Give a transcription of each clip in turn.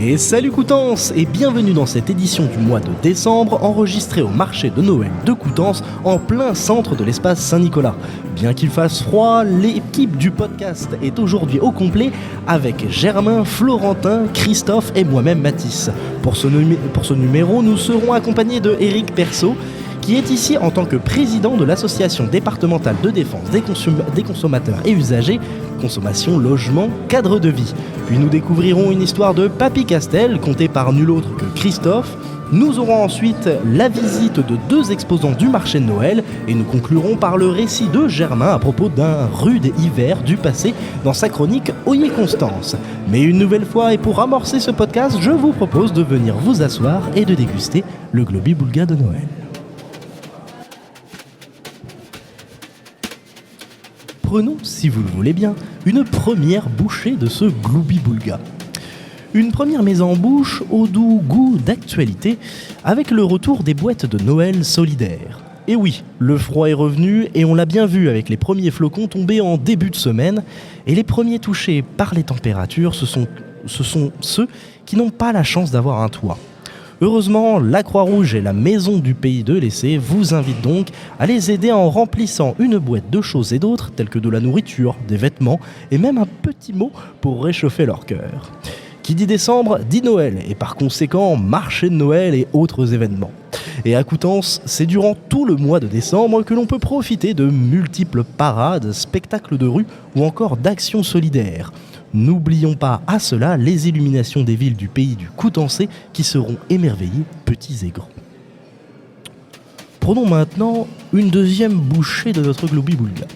Et salut Coutances et bienvenue dans cette édition du mois de décembre enregistrée au marché de Noël de Coutances en plein centre de l'espace Saint-Nicolas. Bien qu'il fasse froid, l'équipe du podcast est aujourd'hui au complet avec Germain, Florentin, Christophe et moi-même Mathis. Pour ce numéro, nous serons accompagnés de Eric Perceau qui est ici en tant que président de l'association départementale de défense des consommateurs et usagers, consommation, logement, cadre de vie. Puis nous découvrirons une histoire de Papy Castel, contée par nul autre que Christophe. Nous aurons ensuite la visite de 2 exposants du marché de Noël et nous conclurons par le récit de Germain à propos d'un rude hiver du passé dans sa chronique Oyez Constance. Mais une nouvelle fois et pour amorcer ce podcast, je vous propose de venir vous asseoir et de déguster le Globi-Boulga de Noël. Prenons, si vous le voulez bien, une première bouchée de ce Globi-Boulga. Une première mise en bouche au doux goût d'actualité avec le retour des boîtes de Noël solidaires. Et oui, le froid est revenu et on l'a bien vu avec les premiers flocons tombés en début de semaine et les premiers touchés par les températures, ce sont ceux qui n'ont pas la chance d'avoir un toit. Heureusement, la Croix-Rouge et la Maison du Pays de l'Essai vous invitent donc à les aider en remplissant une boîte de choses et d'autres, telles que de la nourriture, des vêtements et même un petit mot pour réchauffer leur cœur. Qui dit décembre dit Noël et par conséquent marché de Noël et autres événements. Et à Coutances, c'est durant tout le mois de décembre que l'on peut profiter de multiples parades, spectacles de rue ou encore d'actions solidaires. N'oublions pas à cela les illuminations des villes du pays du Coutançais qui seront émerveillées, petits et grands. Prenons maintenant une deuxième bouchée de notre Globi-Boulga.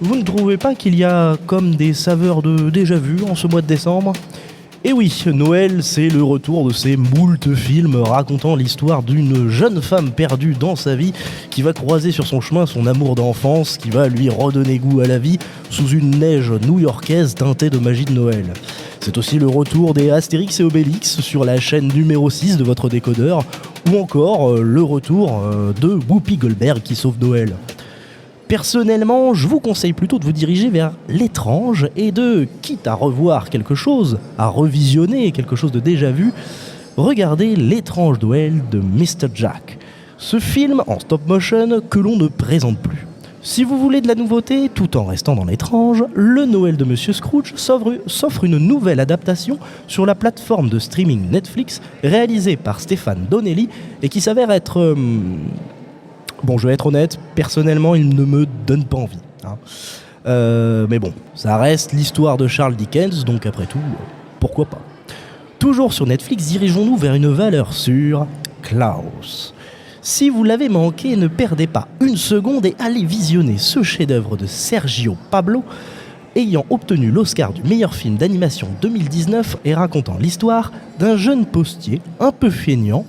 Vous ne trouvez pas qu'il y a comme des saveurs de déjà-vu en ce mois de décembre ? Et oui, Noël, c'est le retour de ces moult films racontant l'histoire d'une jeune femme perdue dans sa vie qui va croiser sur son chemin son amour d'enfance, qui va lui redonner goût à la vie sous une neige new-yorkaise teintée de magie de Noël. C'est aussi le retour des Astérix et Obélix sur la chaîne numéro 6 de votre décodeur, ou encore le retour de Whoopi Goldberg qui sauve Noël. Personnellement, je vous conseille plutôt de vous diriger vers l'étrange et de, quitte à revoir quelque chose, à revisionner quelque chose de déjà vu, regardez L'étrange Noël de Mr. Jack. Ce film en stop motion que l'on ne présente plus. Si vous voulez de la nouveauté, tout en restant dans l'étrange, le Noël de Monsieur Scrooge s'offre une nouvelle adaptation sur la plateforme de streaming Netflix réalisée par Stéphane Donnelly et qui s'avère être... Bon, je vais être honnête, personnellement, il ne me donne pas envie. Mais bon, ça reste l'histoire de Charles Dickens, donc après tout, pourquoi pas. Toujours sur Netflix, dirigeons-nous vers une valeur sûre, Klaus. Si vous l'avez manqué, ne perdez pas une seconde et allez visionner ce chef-d'œuvre de Sergio Pablo, ayant obtenu l'Oscar du meilleur film d'animation 2019 et racontant l'histoire d'un jeune postier un peu feignant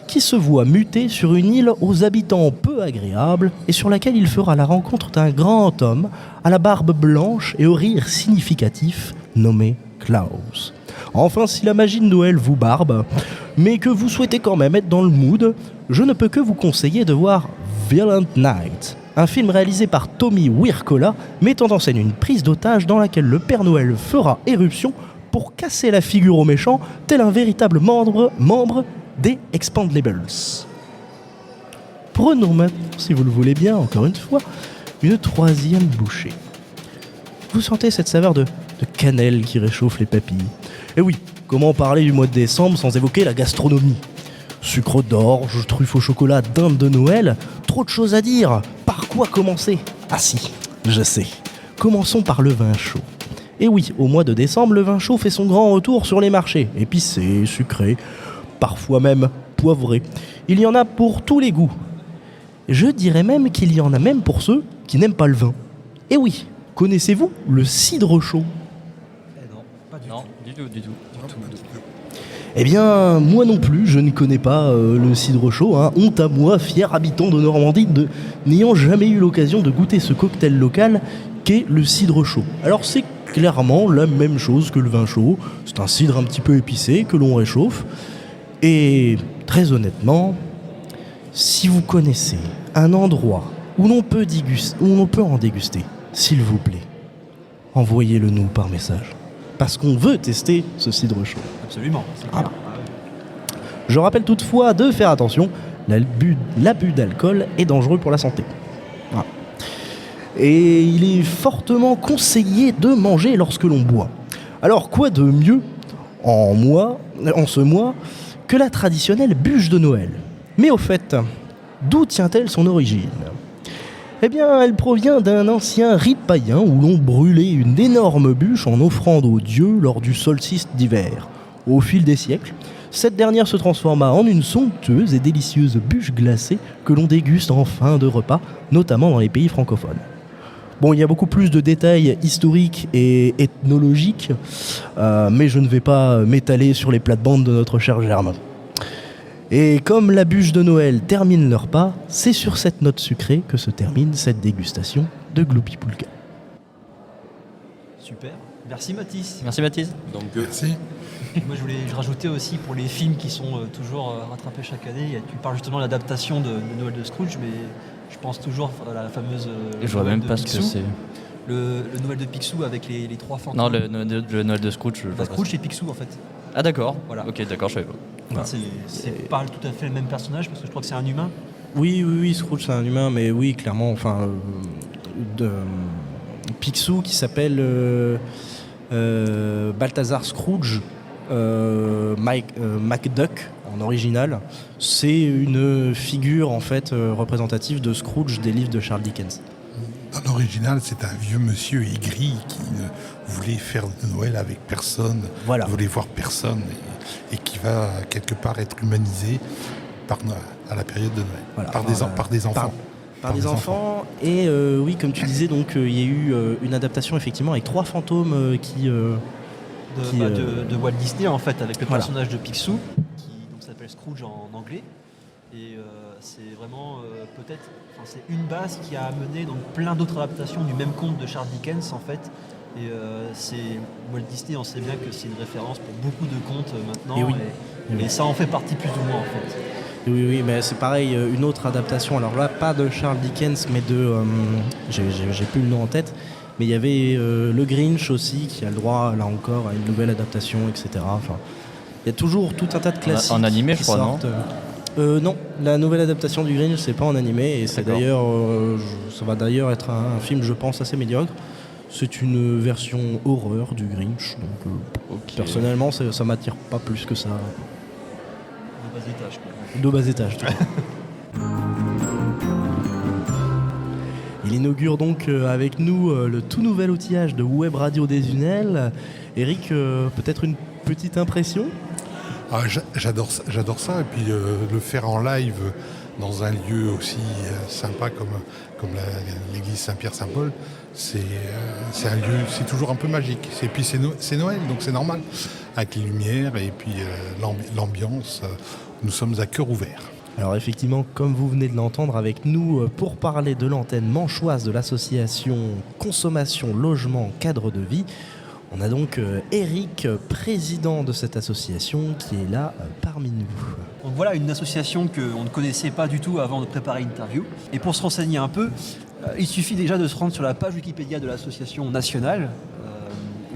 qui se voit muté sur une île aux habitants peu agréables et sur laquelle il fera la rencontre d'un grand homme à la barbe blanche et au rire significatif nommé Klaus. Enfin, si la magie de Noël vous barbe, mais que vous souhaitez quand même être dans le mood, je ne peux que vous conseiller de voir Violent Night, un film réalisé par Tommy Wirkola mettant en scène une prise d'otage dans laquelle le Père Noël fera éruption pour casser la figure aux méchants tel un véritable membre des Expendables. Prenons maintenant, si vous le voulez bien, encore une fois, une troisième bouchée. Vous sentez cette saveur de cannelle qui réchauffe les papilles. Et oui, comment parler du mois de décembre sans évoquer la gastronomie ? Sucre d'orge, truffe au chocolat, dinde de Noël, trop de choses à dire. Par quoi commencer ? Ah si, je sais. Commençons par le vin chaud. Et oui, au mois de décembre, le vin chaud fait son grand retour sur les marchés. Épicé, sucré, parfois même poivré. Il y en a pour tous les goûts. Je dirais même qu'il y en a même pour ceux qui n'aiment pas le vin. Et oui, connaissez-vous le cidre chaud ? Non, pas du tout. Eh bien, moi non plus, je ne connais pas le cidre chaud. Honte à moi, fier habitant de Normandie, n'ayant jamais eu l'occasion de goûter ce cocktail local qu'est le cidre chaud. Alors c'est clairement la même chose que le vin chaud. C'est un cidre un petit peu épicé que l'on réchauffe. Et très honnêtement, si vous connaissez un endroit où l'on peut en déguster, s'il vous plaît, envoyez-le nous par message. parce qu'on veut tester ce cidre chaud. Absolument, c'est clair. Je rappelle toutefois de faire attention, l'abus d'alcool est dangereux pour la santé. Voilà. Et il est fortement conseillé de manger lorsque l'on boit. Alors quoi de mieux en ce mois que la traditionnelle bûche de Noël? Mais au fait, d'où tient-elle son origine? Eh bien, elle provient d'un ancien rite païen où l'on brûlait une énorme bûche en offrande aux dieux lors du solstice d'hiver. Au fil des siècles, cette dernière se transforma en une somptueuse et délicieuse bûche glacée que l'on déguste en fin de repas, notamment dans les pays francophones. Bon, il y a beaucoup plus de détails historiques et ethnologiques, mais je ne vais pas m'étaler sur les plates-bandes de notre cher Germain. Et comme la bûche de Noël termine le repas, c'est sur cette note sucrée que se termine cette dégustation de Gloopy Poulka. Super. Merci Mathis. Merci Mathis. Donc, merci. Moi je rajoutais aussi pour les films qui sont toujours rattrapés chaque année, tu parles justement de l'adaptation de Noël de Scrooge, mais je pense toujours à la fameuse Je vois Noël même de pas ce que Picsou. c'est. Le Noël de Picsou avec les trois fantômes. Non, le Noël de Scrooge. je vois pas. Scrooge et Picsou en fait. Ah d'accord. Voilà. Ok, d'accord, je savais pas. Enfin, c'est pas tout à fait le même personnage parce que je crois que c'est un humain. Oui, Scrooge c'est un humain, mais oui, clairement, enfin, Picsou qui s'appelle Balthazar Scrooge, MacDuck en original, c'est une figure en fait représentative de Scrooge des livres de Charles Dickens. Dans l'original, c'est un vieux monsieur aigri qui ne voulait faire de Noël avec personne, Voilà. ne voulait voir personne et qui va quelque part être humanisé à la période de Noël, Voilà. par des enfants. Par des enfants. Et oui, comme tu disais, donc il y a eu une adaptation effectivement avec trois fantômes qui de Walt Disney en fait, avec le Voilà. personnage de Picsou qui donc s'appelle Scrooge en anglais. Et c'est vraiment peut-être, c'est une base qui a amené donc plein d'autres adaptations du même conte de Charles Dickens en fait. Et c'est Walt Disney, on sait bien que c'est une référence pour beaucoup de contes maintenant. Et oui. Et ça en fait partie plus ou moins en fait. Oui, mais c'est pareil, une autre adaptation, alors là, pas de Charles Dickens, mais de... j'ai plus le nom en tête, mais il y avait le Grinch aussi, qui a le droit, là encore, à une nouvelle adaptation, etc. Enfin, il y a toujours tout un tas de classiques En animé, qui je crois, sortent. Non, la nouvelle adaptation du Grinch, c'est pas en animé, et c'est D'accord. d'ailleurs... ça va d'ailleurs être un film, je pense, assez médiocre. C'est une version horreur du Grinch, donc Ok. personnellement, ça m'attire pas plus que ça. De bas étage quoi. De bas étage, tu vois. Il inaugure donc avec nous le tout nouvel outillage de Web Radio Desunel. Eric, peut-être une petite impression? J'adore ça, et puis le faire en live dans un lieu aussi sympa comme l'église Saint-Pierre-Saint-Paul, c'est un lieu, c'est toujours un peu magique. Et puis c'est Noël, donc c'est normal, avec les lumières et puis l'ambiance. Nous sommes à cœur ouvert. Alors effectivement, comme vous venez de l'entendre avec nous, pour parler de l'antenne manchoise de l'association Consommation Logement Cadre de Vie, on a donc Eric, président de cette association, qui est là parmi nous. Donc voilà une association qu'on ne connaissait pas du tout avant de préparer l'interview. Et pour se renseigner un peu, il suffit déjà de se rendre sur la page Wikipédia de l'association nationale.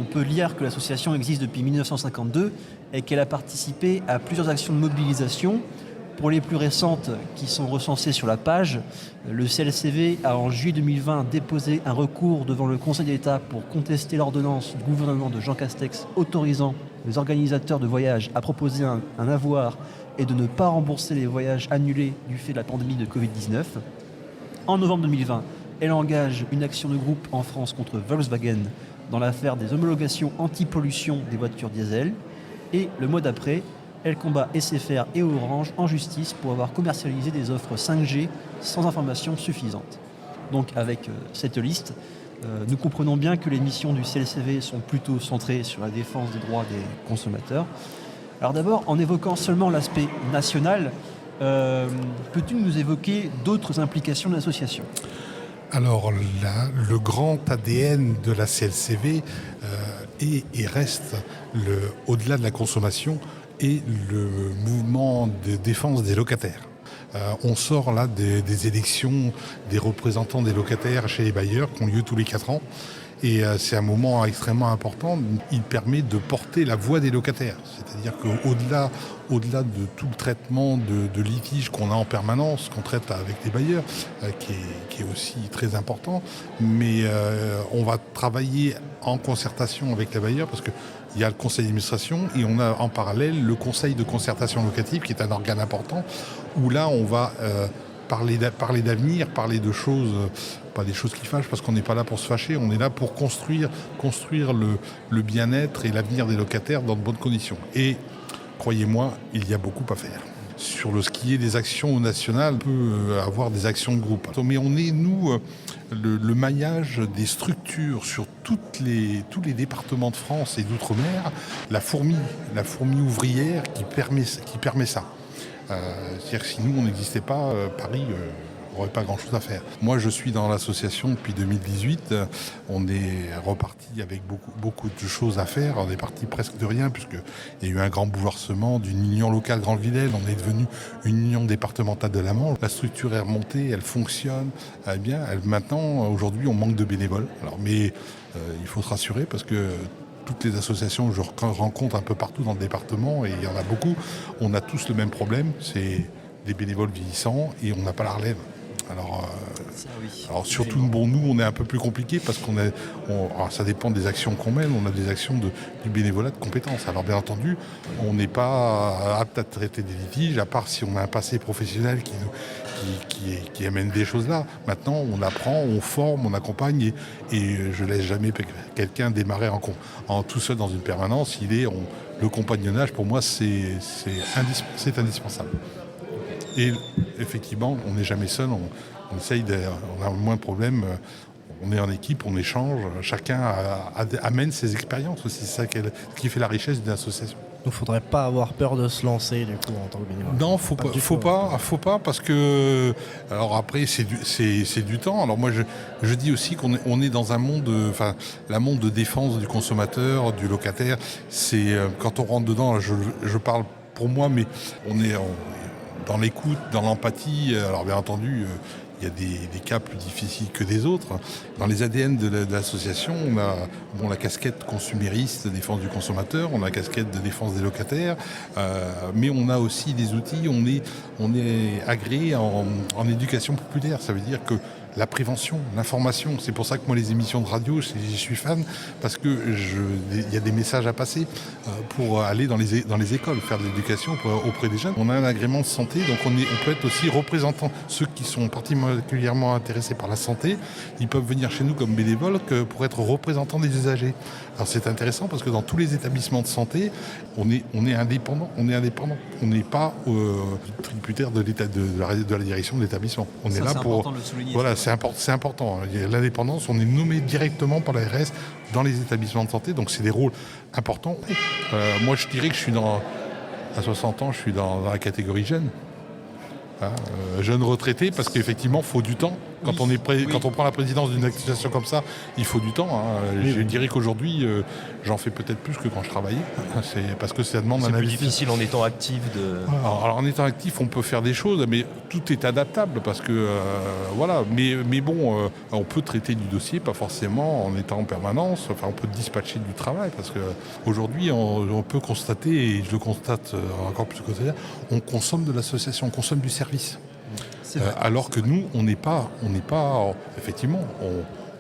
On peut lire que l'association existe depuis 1952 et qu'elle a participé à plusieurs actions de mobilisation. Pour les plus récentes qui sont recensées sur la page, le CLCV a en juillet 2020 déposé un recours devant le Conseil d'État pour contester l'ordonnance du gouvernement de Jean Castex autorisant les organisateurs de voyages à proposer un avoir et de ne pas rembourser les voyages annulés du fait de la pandémie de Covid-19. En novembre 2020, elle engage une action de groupe en France contre Volkswagen dans l'affaire des homologations anti-pollution des voitures diesel. Et le mois d'après, elle combat SFR et Orange en justice pour avoir commercialisé des offres 5G sans information suffisante. Donc avec cette liste, nous comprenons bien que les missions du CLCV sont plutôt centrées sur la défense des droits des consommateurs. Alors d'abord, en évoquant seulement l'aspect national, peux-tu nous évoquer d'autres implications de l'association ? Alors le grand ADN de la CLCV est et reste, au-delà de la consommation, et le mouvement de défense des locataires. On sort là des élections des représentants des locataires chez les bailleurs qui ont lieu tous les 4 ans. Et c'est un moment extrêmement important. Il permet de porter la voix des locataires. C'est-à-dire qu'au-delà de tout le traitement de litiges qu'on a en permanence, qu'on traite avec les bailleurs, qui est aussi très important, mais on va travailler en concertation avec les bailleurs parce qu'il y a le conseil d'administration et on a en parallèle le conseil de concertation locative qui est un organe important où là on va parler d'avenir, parler de choses, pas des choses qui fâchent parce qu'on n'est pas là pour se fâcher, on est là pour construire le bien-être et l'avenir des locataires dans de bonnes conditions. Et croyez-moi, il y a beaucoup à faire. Sur ce qui est des actions nationales, on peut avoir des actions de groupe. Mais on est, nous, le maillage des structures sur tous les départements de France et d'outre-mer, la fourmi ouvrière qui permet ça. C'est-à-dire que si nous, on n'existait pas, Paris n'aurait pas grand-chose à faire. Moi, je suis dans l'association depuis 2018. On est reparti avec beaucoup de choses à faire. On est parti presque de rien, puisqu'il y a eu un grand bouleversement d'une union locale Grande Villèle. On est devenu une union départementale de la Manche. La structure est remontée, elle fonctionne. Bien. Maintenant, aujourd'hui, on manque de bénévoles. Mais il faut se rassurer, parce que toutes les associations que je rencontre un peu partout dans le département, et il y en a beaucoup, on a tous le même problème, c'est des bénévoles vieillissants et on n'a pas la relève. Alors surtout nous on est un peu plus compliqué parce ça dépend des actions qu'on mène, on a des actions du bénévolat de compétences. Alors bien entendu, on n'est pas apte à traiter des litiges, à part si on a un passé professionnel qui amène des choses là. Maintenant on apprend, on forme, on accompagne et je laisse jamais quelqu'un démarrer en tout seul dans une permanence. Le compagnonnage pour moi c'est indispensable. Et effectivement, on n'est jamais seul, on essaye on a moins de problèmes, on est en équipe, on échange, chacun amène ses expériences aussi, c'est ça qui fait la richesse d'une association. Il ne faudrait pas avoir peur de se lancer du coup en tant que bénévole. Non, faut pas parce que alors après c'est du temps. Alors moi je dis aussi qu'on est dans un monde, la monde de défense du consommateur, du locataire. C'est quand on rentre dedans, je parle pour moi, mais on est dans l'écoute, dans l'empathie. Alors bien entendu, il y a des cas plus difficiles que des autres. Dans les ADN de l'association, on a la casquette consumériste, défense du consommateur, on a la casquette de défense des locataires, mais on a aussi des outils, on est agréé en éducation populaire. Ça veut dire que la prévention, l'information, c'est pour ça que moi les émissions de radio, je suis fan, parce que il y a des messages à passer pour aller dans les écoles, faire de l'éducation auprès des jeunes. On a un agrément de santé, donc on peut être aussi représentant. Ceux qui sont particulièrement intéressés par la santé, ils peuvent venir chez nous comme bénévoles pour être représentants des usagers. Alors c'est intéressant parce que dans tous les établissements de santé, on est indépendant. On n'est pas tributaire de la direction de l'établissement. On est là pour. Important de le souligner. Voilà, c'est important. L'indépendance, on est nommé directement par l'ARS dans les établissements de santé, donc c'est des rôles importants. Moi, je dirais que à 60 ans, je suis dans la catégorie jeune. Jeune retraité, parce qu'effectivement, il faut du temps. Quand on prend la présidence d'une association comme ça, il faut du temps. Je dirais qu'aujourd'hui, j'en fais peut-être plus que quand je travaillais. C'est parce que ça demande un C'est plus investissement. difficile en étant actif de... Alors en étant actif, on peut faire des choses, mais tout est adaptable parce que voilà. Mais bon, on peut traiter du dossier, pas forcément en étant en permanence. Enfin, on peut dispatcher du travail parce que aujourd'hui, on peut constater, et je le constate encore plus que ça, on consomme de l'association, on consomme du service. Alors que nous, on n'est pas, effectivement,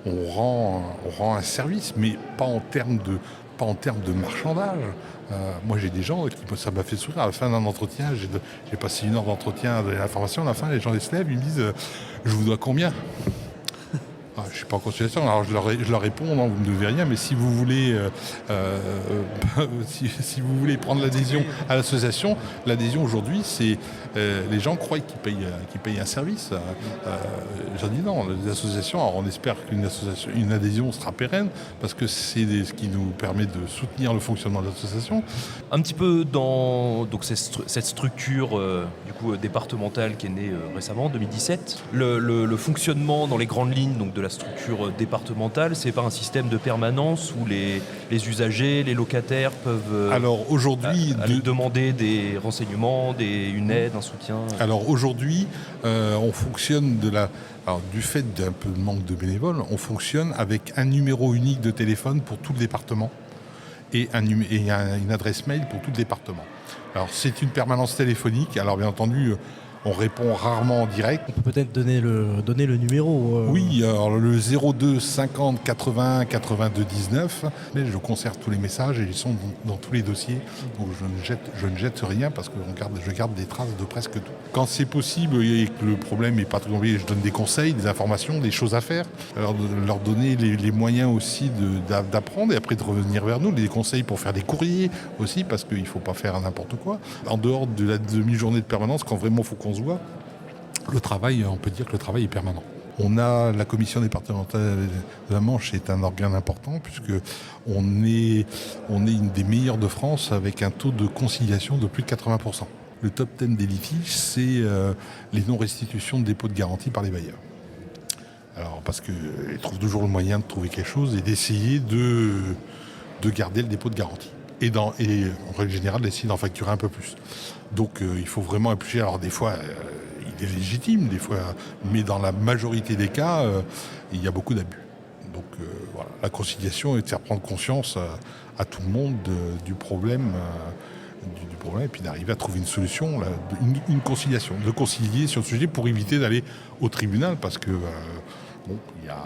on rend un service, mais pas en termes de marchandage. Moi, j'ai des gens ça m'a fait sourire. À la fin d'un entretien, j'ai passé 1 heure d'entretien de l'information. À la fin, les gens se lèvent, ils me disent « Je vous dois combien ?» Je ne suis pas en consultation, alors je leur réponds, non, vous ne me devez rien, mais si vous voulez, si vous voulez prendre l'adhésion à l'association, l'adhésion aujourd'hui, c'est les gens croient qu'ils payent un service. J'ai dit non, les associations, alors on espère qu'une adhésion sera pérenne, parce que c'est ce qui nous permet de soutenir le fonctionnement de l'association. Un petit peu dans donc, cette structure du coup, départementale qui est née récemment, en 2017, le fonctionnement dans les grandes lignes donc, de la structure structure départementale, c'est pas un système de permanence où les usagers, les locataires peuvent Alors aujourd'hui, aller demander des renseignements, une aide, un soutien. Alors aujourd'hui, on fonctionne du fait d'un peu de manque de bénévoles, on fonctionne avec un numéro unique de téléphone pour tout le département et une adresse mail pour tout le département. Alors c'est une permanence téléphonique, alors bien entendu, on répond rarement en direct. On peut peut-être donner le numéro. Oui, alors le 02 50 81 82 19, mais je conserve tous les messages et ils sont dans tous les dossiers. Donc je ne jette rien parce que je garde des traces de presque tout. Quand c'est possible et que le problème n'est pas trop compliqué, je donne des conseils, des informations, des choses à faire. Alors leur donner les moyens aussi d'apprendre et après de revenir vers nous, des conseils pour faire des courriers aussi parce qu'il ne faut pas faire n'importe quoi. En dehors de la demi-journée de permanence, quand vraiment il faut qu'on se voit, le travail, on peut dire que le travail est permanent. On a la commission départementale de la Manche, est un organe important puisque on est une des meilleures de France avec un taux de conciliation de plus de 80%. Le top 10 des litiges, c'est les non-restitutions de dépôts de garantie par les bailleurs. Alors parce qu'ils trouvent toujours le moyen de trouver quelque chose et d'essayer de garder le dépôt de garantie. Et en règle générale, d'essayer d'en facturer un peu plus. Donc il faut vraiment appuyer. Alors des fois, il est légitime, des fois, mais dans la majorité des cas, il y a beaucoup d'abus. Donc voilà, la conciliation est de faire prendre conscience à tout le monde du problème, et puis d'arriver à trouver une solution, une conciliation, de concilier sur le sujet pour éviter d'aller au tribunal, parce que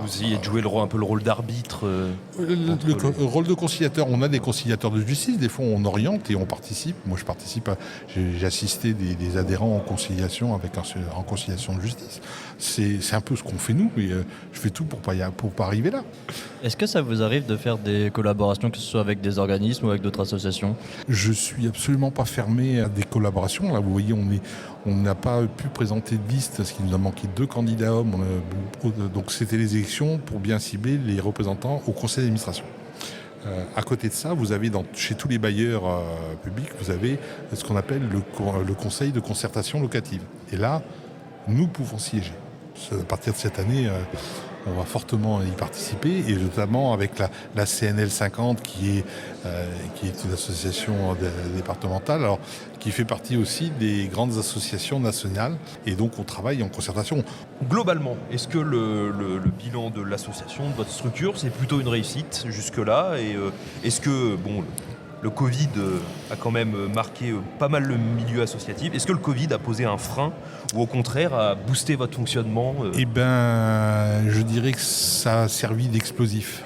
vous essayez de jouer un peu le rôle d'arbitre. Le rôle de conciliateur, on a des conciliateurs de justice, des fois on oriente et on participe. Moi je participe, j'ai assisté des adhérents en conciliation en conciliation de justice. C'est un peu ce qu'on fait nous, et je fais tout pour pas arriver là. Est-ce que ça vous arrive de faire des collaborations, que ce soit avec des organismes ou avec d'autres associations ? Je suis absolument pas fermé à des collaborations. Là vous voyez, on n'a pas pu présenter de liste parce qu'il nous a manqué 2 candidats hommes. Donc c'était les élections pour bien cibler les représentants au conseil d'administration. À côté de ça, vous avez chez tous les bailleurs publics, vous avez ce qu'on appelle le conseil de concertation locative. Et là, nous pouvons siéger. À partir de cette année, on va fortement y participer, et notamment avec la CNL 50 qui est une association départementale, alors, qui fait partie aussi des grandes associations nationales, et donc on travaille en concertation. Globalement, est-ce que le bilan de l'association, de votre structure, c'est plutôt une réussite jusque-là, et est-ce que le Covid a quand même marqué pas mal le milieu associatif. Est-ce que le Covid a posé un frein ou au contraire a boosté votre fonctionnement Eh bien, je dirais que ça a servi d'explosif.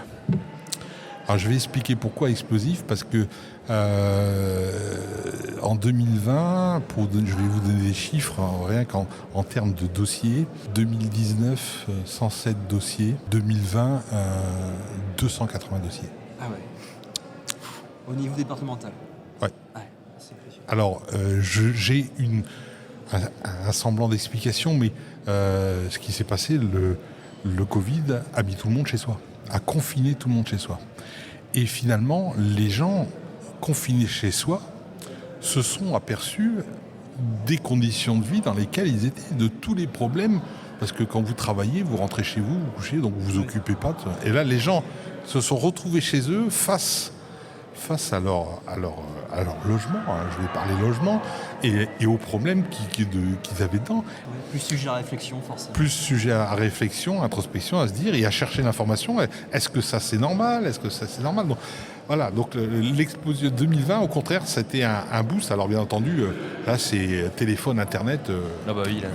Alors, je vais expliquer pourquoi explosif, parce que en 2020, je vais vous donner des chiffres, rien qu'en termes de dossiers, 2019, 107 dossiers, 2020, 280 dossiers. Ah ouais. Au niveau départemental. Ouais. C'est impressionnant. Alors, j'ai un semblant d'explication, mais ce qui s'est passé, le Covid a mis tout le monde chez soi, a confiné tout le monde chez soi. Et finalement, les gens confinés chez soi se sont aperçus des conditions de vie dans lesquelles ils étaient, de tous les problèmes, parce que quand vous travaillez, vous rentrez chez vous, vous couchez, donc vous vous occupez pas. Et là, les gens se sont retrouvés chez eux face à leur logement, je vais parler logement, et aux problèmes qu'ils avaient dedans. Plus sujet à réflexion, forcément. Plus sujet à réflexion, introspection, à se dire et à chercher l'information. Est-ce que ça c'est normal ? Est-ce que ça c'est normal ? Donc, voilà, donc l'explosion 2020, au contraire, c'était un boost. Alors bien entendu, là c'est téléphone, internet. Ah bah oui, là.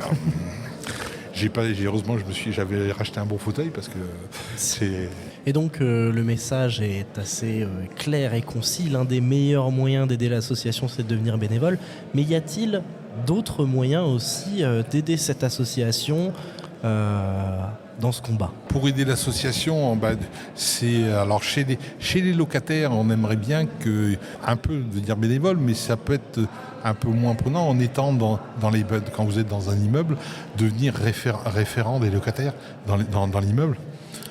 Heureusement, j'avais racheté un bon fauteuil parce que c'est... Et donc le message est assez clair et concis. L'un des meilleurs moyens d'aider l'association, c'est de devenir bénévole. Mais y a-t-il d'autres moyens aussi d'aider cette association dans ce combat ? Pour aider l'association, alors chez les locataires, on aimerait bien un peu devenir bénévole, mais ça peut être un peu moins prenant en étant quand vous êtes dans un immeuble, devenir référent des locataires dans l'immeuble.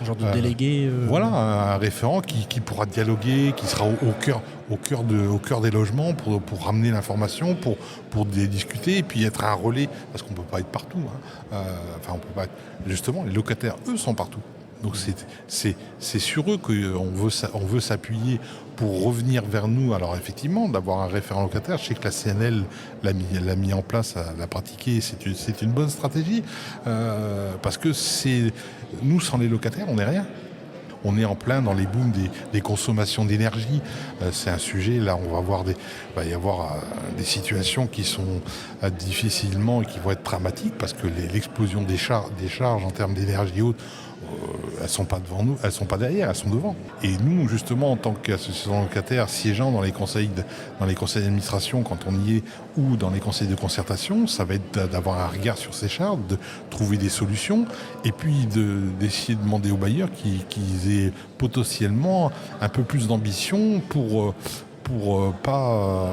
Un genre de délégué Voilà, un référent qui pourra dialoguer, qui sera au cœur des logements pour ramener l'information, pour discuter et puis être un relais, parce qu'on ne peut pas être partout. On peut pas être... Justement, les locataires, eux, sont partout. Donc c'est sur eux qu'on veut s'appuyer pour revenir vers nous. Alors effectivement, d'avoir un référent locataire, je sais que la CNL l'a mis en place, l'a pratiqué, c'est une bonne stratégie, parce que nous, sans les locataires, on n'est rien. On est en plein dans les booms des consommations d'énergie. C'est un sujet, là, va y avoir des situations qui sont difficilement et qui vont être dramatiques parce que l'explosion des charges en termes d'énergie haute, elles sont pas devant nous, elles sont pas derrière, elles sont devant. Et nous, justement, en tant qu'association locataire, siégeant dans les conseils d'administration, quand on y est, ou dans les conseils de concertation, ça va être d'avoir un regard sur ces charges, de trouver des solutions, et puis d'essayer de demander aux bailleurs qu'ils aient potentiellement un peu plus d'ambition pour pas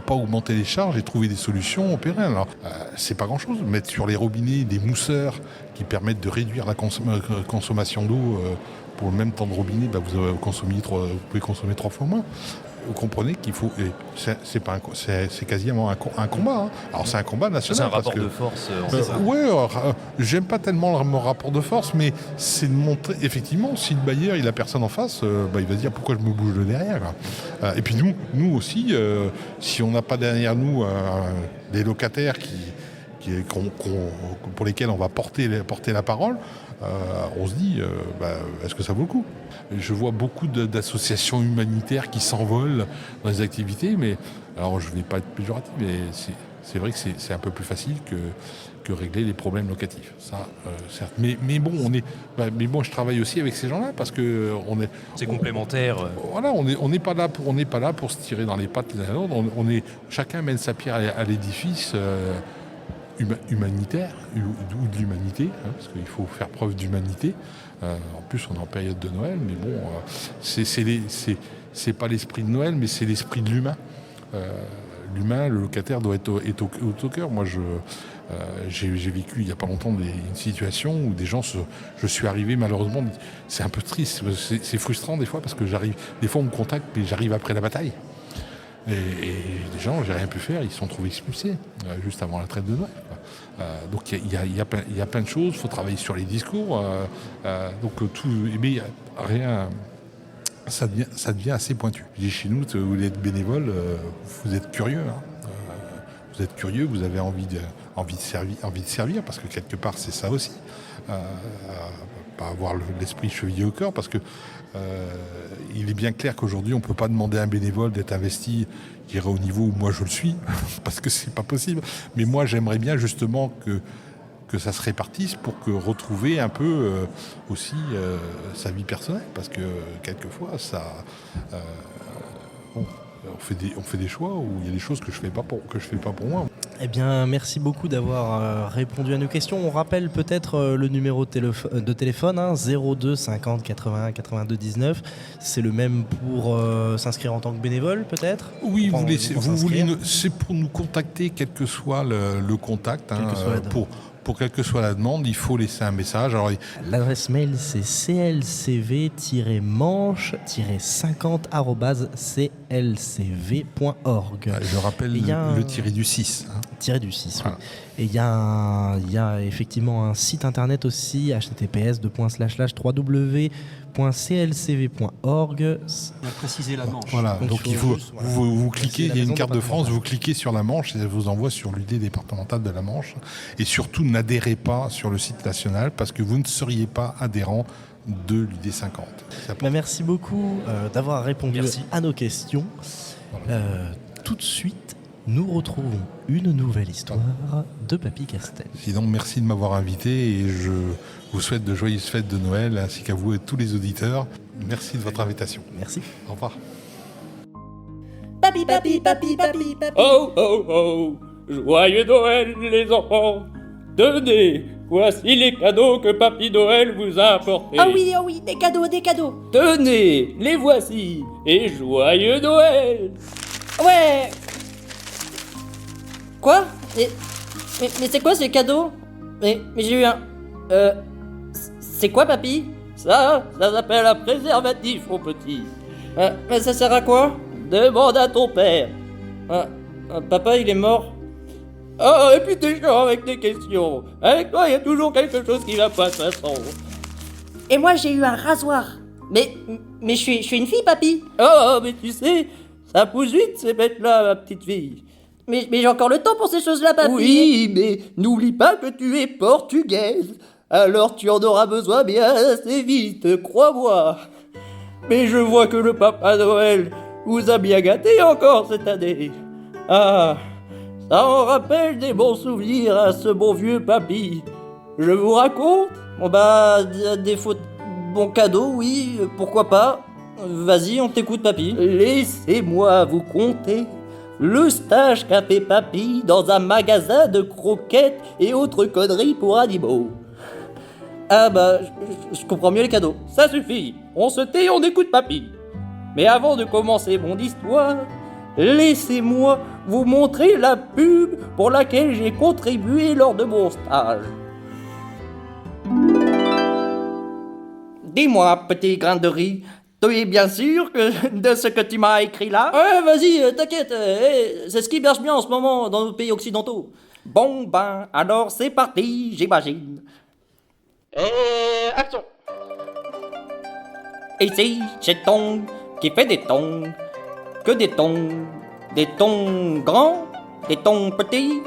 augmenter les charges et trouver des solutions pérennes. Alors, c'est pas grand-chose. Mettre sur les robinets des mousseurs qui permettent de réduire la consommation d'eau pour le même temps de robinet, vous pouvez consommer 3 fois moins. Vous comprenez qu'il faut... C'est quasiment un combat. Hein. Alors c'est un combat national. C'est un rapport de force. J'aime pas tellement mon rapport de force, mais c'est de montrer, effectivement, si le bailleur il a personne en face, il va se dire pourquoi je me bouge de derrière. Et puis nous aussi, si on n'a pas derrière nous des locataires pour lesquels on va porter la parole, on se dit, est-ce que ça vaut le coup ? Je vois beaucoup d'associations humanitaires qui s'envolent dans les activités, mais alors je ne vais pas être péjoratif, mais c'est vrai que c'est un peu plus facile que régler les problèmes locatifs. Ça, certes. Mais bon, je travaille aussi avec ces gens-là parce que c'est complémentaire. Voilà, on n'est pas là pour se tirer dans les pattes l'un l'autre. Chacun mène sa pierre à l'édifice. Humanitaire ou de l'humanité, parce qu'il faut faire preuve d'humanité. En plus, on est en période de Noël, mais bon, c'est pas l'esprit de Noël, mais c'est l'esprit de l'humain. L'humain, le locataire doit être au cœur. Moi, j'ai vécu il n'y a pas longtemps une situation où des gens, je suis arrivé malheureusement, c'est un peu triste, c'est frustrant des fois parce que des fois on me contacte, mais j'arrive après la bataille. Et les gens, j'ai rien pu faire, ils se sont trouvés expulsés juste avant la traite de Noël. Donc il y a plein de choses, il faut travailler sur les discours. Mais rien, ça devient assez pointu. Chez nous, vous êtes bénévole, vous êtes curieux. Vous êtes curieux, vous avez envie de servir, parce que quelque part c'est ça aussi. Pas avoir l'esprit chevillé au cœur, parce que il est bien clair qu'aujourd'hui on ne peut pas demander à un bénévole d'être investi, je dirais, au niveau où moi je le suis, parce que c'est pas possible. Mais moi j'aimerais bien justement que ça se répartisse pour retrouver un peu aussi sa vie personnelle, parce que quelquefois on fait des choix où il y a des choses que je fais pas pour moi. Eh bien, merci beaucoup d'avoir répondu à nos questions. On rappelle peut-être le numéro de téléphone, 02 50 81 82 19. C'est le même pour s'inscrire en tant que bénévole, peut-être ? Oui, c'est pour nous contacter, quel que soit le contact. Pour quelle que soit la demande, il faut laisser un message. Alors, l'adresse mail, c'est clcv-manche-50@clcv.org. Je rappelle le tiré du 6. Tiré du 6, oui. Et il y a effectivement un site internet aussi, https://www.clcv.org. On a précisé la Manche. Voilà, donc il faut vous cliquez, il y a une carte de France, vous cliquez sur la Manche et ça vous envoie sur l'UD départementale de la Manche. Et surtout, n'adhérez pas sur le site national parce que vous ne seriez pas adhérent de l'UD 50. Merci beaucoup d'avoir répondu à nos questions. Voilà. Tout de suite, nous retrouvons une nouvelle histoire de Papy Castel. Sinon, merci de m'avoir invité et je vous souhaite de joyeuses fêtes de Noël ainsi qu'à vous et tous les auditeurs. Merci de votre invitation. Merci. Au revoir. Papy, papy, papy, papy, papy. Oh, oh, oh, joyeux Noël les enfants. Tenez, voici les cadeaux que Papy Noël vous a apportés. Oh oui, des cadeaux, des cadeaux. Tenez, les voici, et joyeux Noël. Ouais. Quoi ? Mais c'est quoi ces cadeaux ? Mais j'ai eu un... C'est quoi, papy ? Ça s'appelle un préservatif, mon petit. Mais ça sert à quoi ? Demande à ton père. Papa, il est mort ? Oh, et puis t'es chiant avec tes questions. Avec toi, il y a toujours quelque chose qui va pas de toute façon. Et moi, j'ai eu un rasoir. Mais je suis une fille, papy. Oh, mais tu sais, ça pousse vite ces bêtes-là, ma petite fille. Mais j'ai encore le temps pour ces choses-là, papy. Oui, mais n'oublie pas que tu es portugaise. Alors tu en auras besoin bien assez vite, crois-moi. Mais je vois que le Papa Noël vous a bien gâté encore cette année. Ah, ça en rappelle des bons souvenirs à ce bon vieux papy. Je vous raconte? Bon bah, des fautes... Bon cadeau, oui, pourquoi pas. Vas-y, on t'écoute, papy. Laissez-moi vous conter le stage qu'a fait papy dans un magasin de croquettes et autres conneries pour animaux. Ah bah, je comprends mieux les cadeaux. Ça suffit, on se tait, on écoute papy. Mais avant de commencer mon histoire, laissez-moi vous montrer la pub pour laquelle j'ai contribué lors de mon stage. Dis-moi, petit grain de riz, tu es bien sûr de ce que tu m'as écrit là? Ouais, vas-y, t'inquiète, c'est ce qui berce bien en ce moment dans nos pays occidentaux. Bon ben, alors c'est parti, j'imagine. Action. Ici, chez Tong, qui fait des tongs. Que des tongs grands, des tongs petits.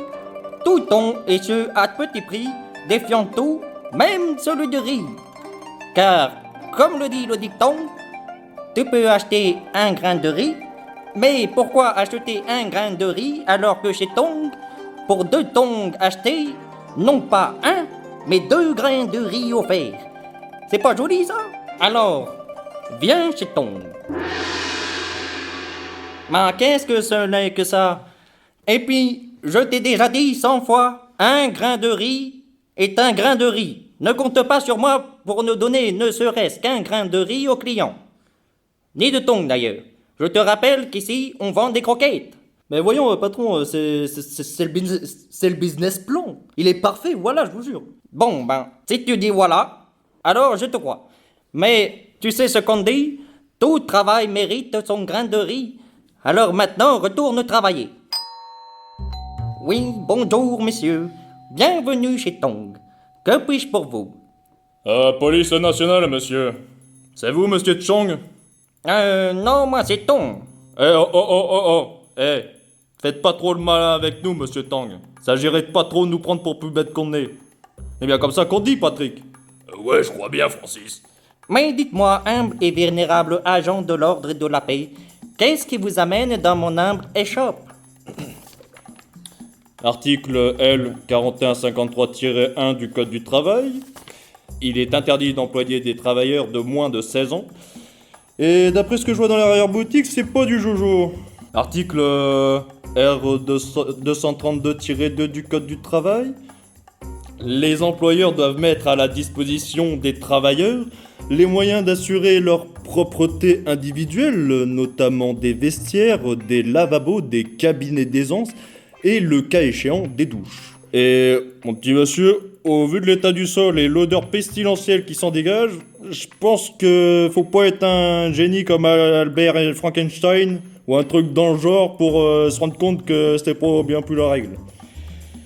Tout ton et ce à petit prix, défiant tout, même celui de riz. Car, comme le dit le dicton, tu peux acheter un grain de riz, mais pourquoi acheter un grain de riz alors que chez Tong, pour 2 tongs achetés, non pas un, mais 2 grains de riz offerts. C'est pas joli ça? Alors, viens chez Tong. Mais qu'est-ce que ce n'est que ça? Et puis, je t'ai déjà dit 100 fois, un grain de riz est un grain de riz. Ne compte pas sur moi pour ne donner ne serait-ce qu'un grain de riz au client. Ni de Tong d'ailleurs. Je te rappelle qu'ici, on vend des croquettes. Mais voyons, patron, c'est le business plan. Il est parfait, voilà, je vous jure. Bon, ben, si tu dis voilà, alors je te crois. Mais tu sais ce qu'on dit? Tout travail mérite son grain de riz. Alors maintenant, retourne travailler. Oui, bonjour, messieurs. Bienvenue chez Tong. Que puis-je pour vous? Police nationale, monsieur. C'est vous, monsieur Chong? Non, moi c'est Tong. Faites pas trop le malin avec nous, monsieur Tang. S'agirait de pas trop nous prendre pour plus bête qu'on est. C'est bien comme ça qu'on dit, Patrick. Ouais, je crois bien, Francis. Mais dites-moi, humble et vénérable agent de l'ordre et de la paix, qu'est-ce qui vous amène dans mon humble échoppe? Article L 4153-1 du Code du travail. Il est interdit d'employer des travailleurs de moins de 16 ans. Et d'après ce que je vois dans l'arrière-boutique, c'est pas du jojo. Article R 232-2 du Code du travail. Les employeurs doivent mettre à la disposition des travailleurs les moyens d'assurer leur propreté individuelle, notamment des vestiaires, des lavabos, des cabinets d'aisance et, le cas échéant, des douches. Et, mon petit monsieur, au vu de l'état du sol et l'odeur pestilentielle qui s'en dégage, je pense que faut pas être un génie comme Albert et Frankenstein ou un truc dans le genre pour se rendre compte que c'était pas bien plus la règle.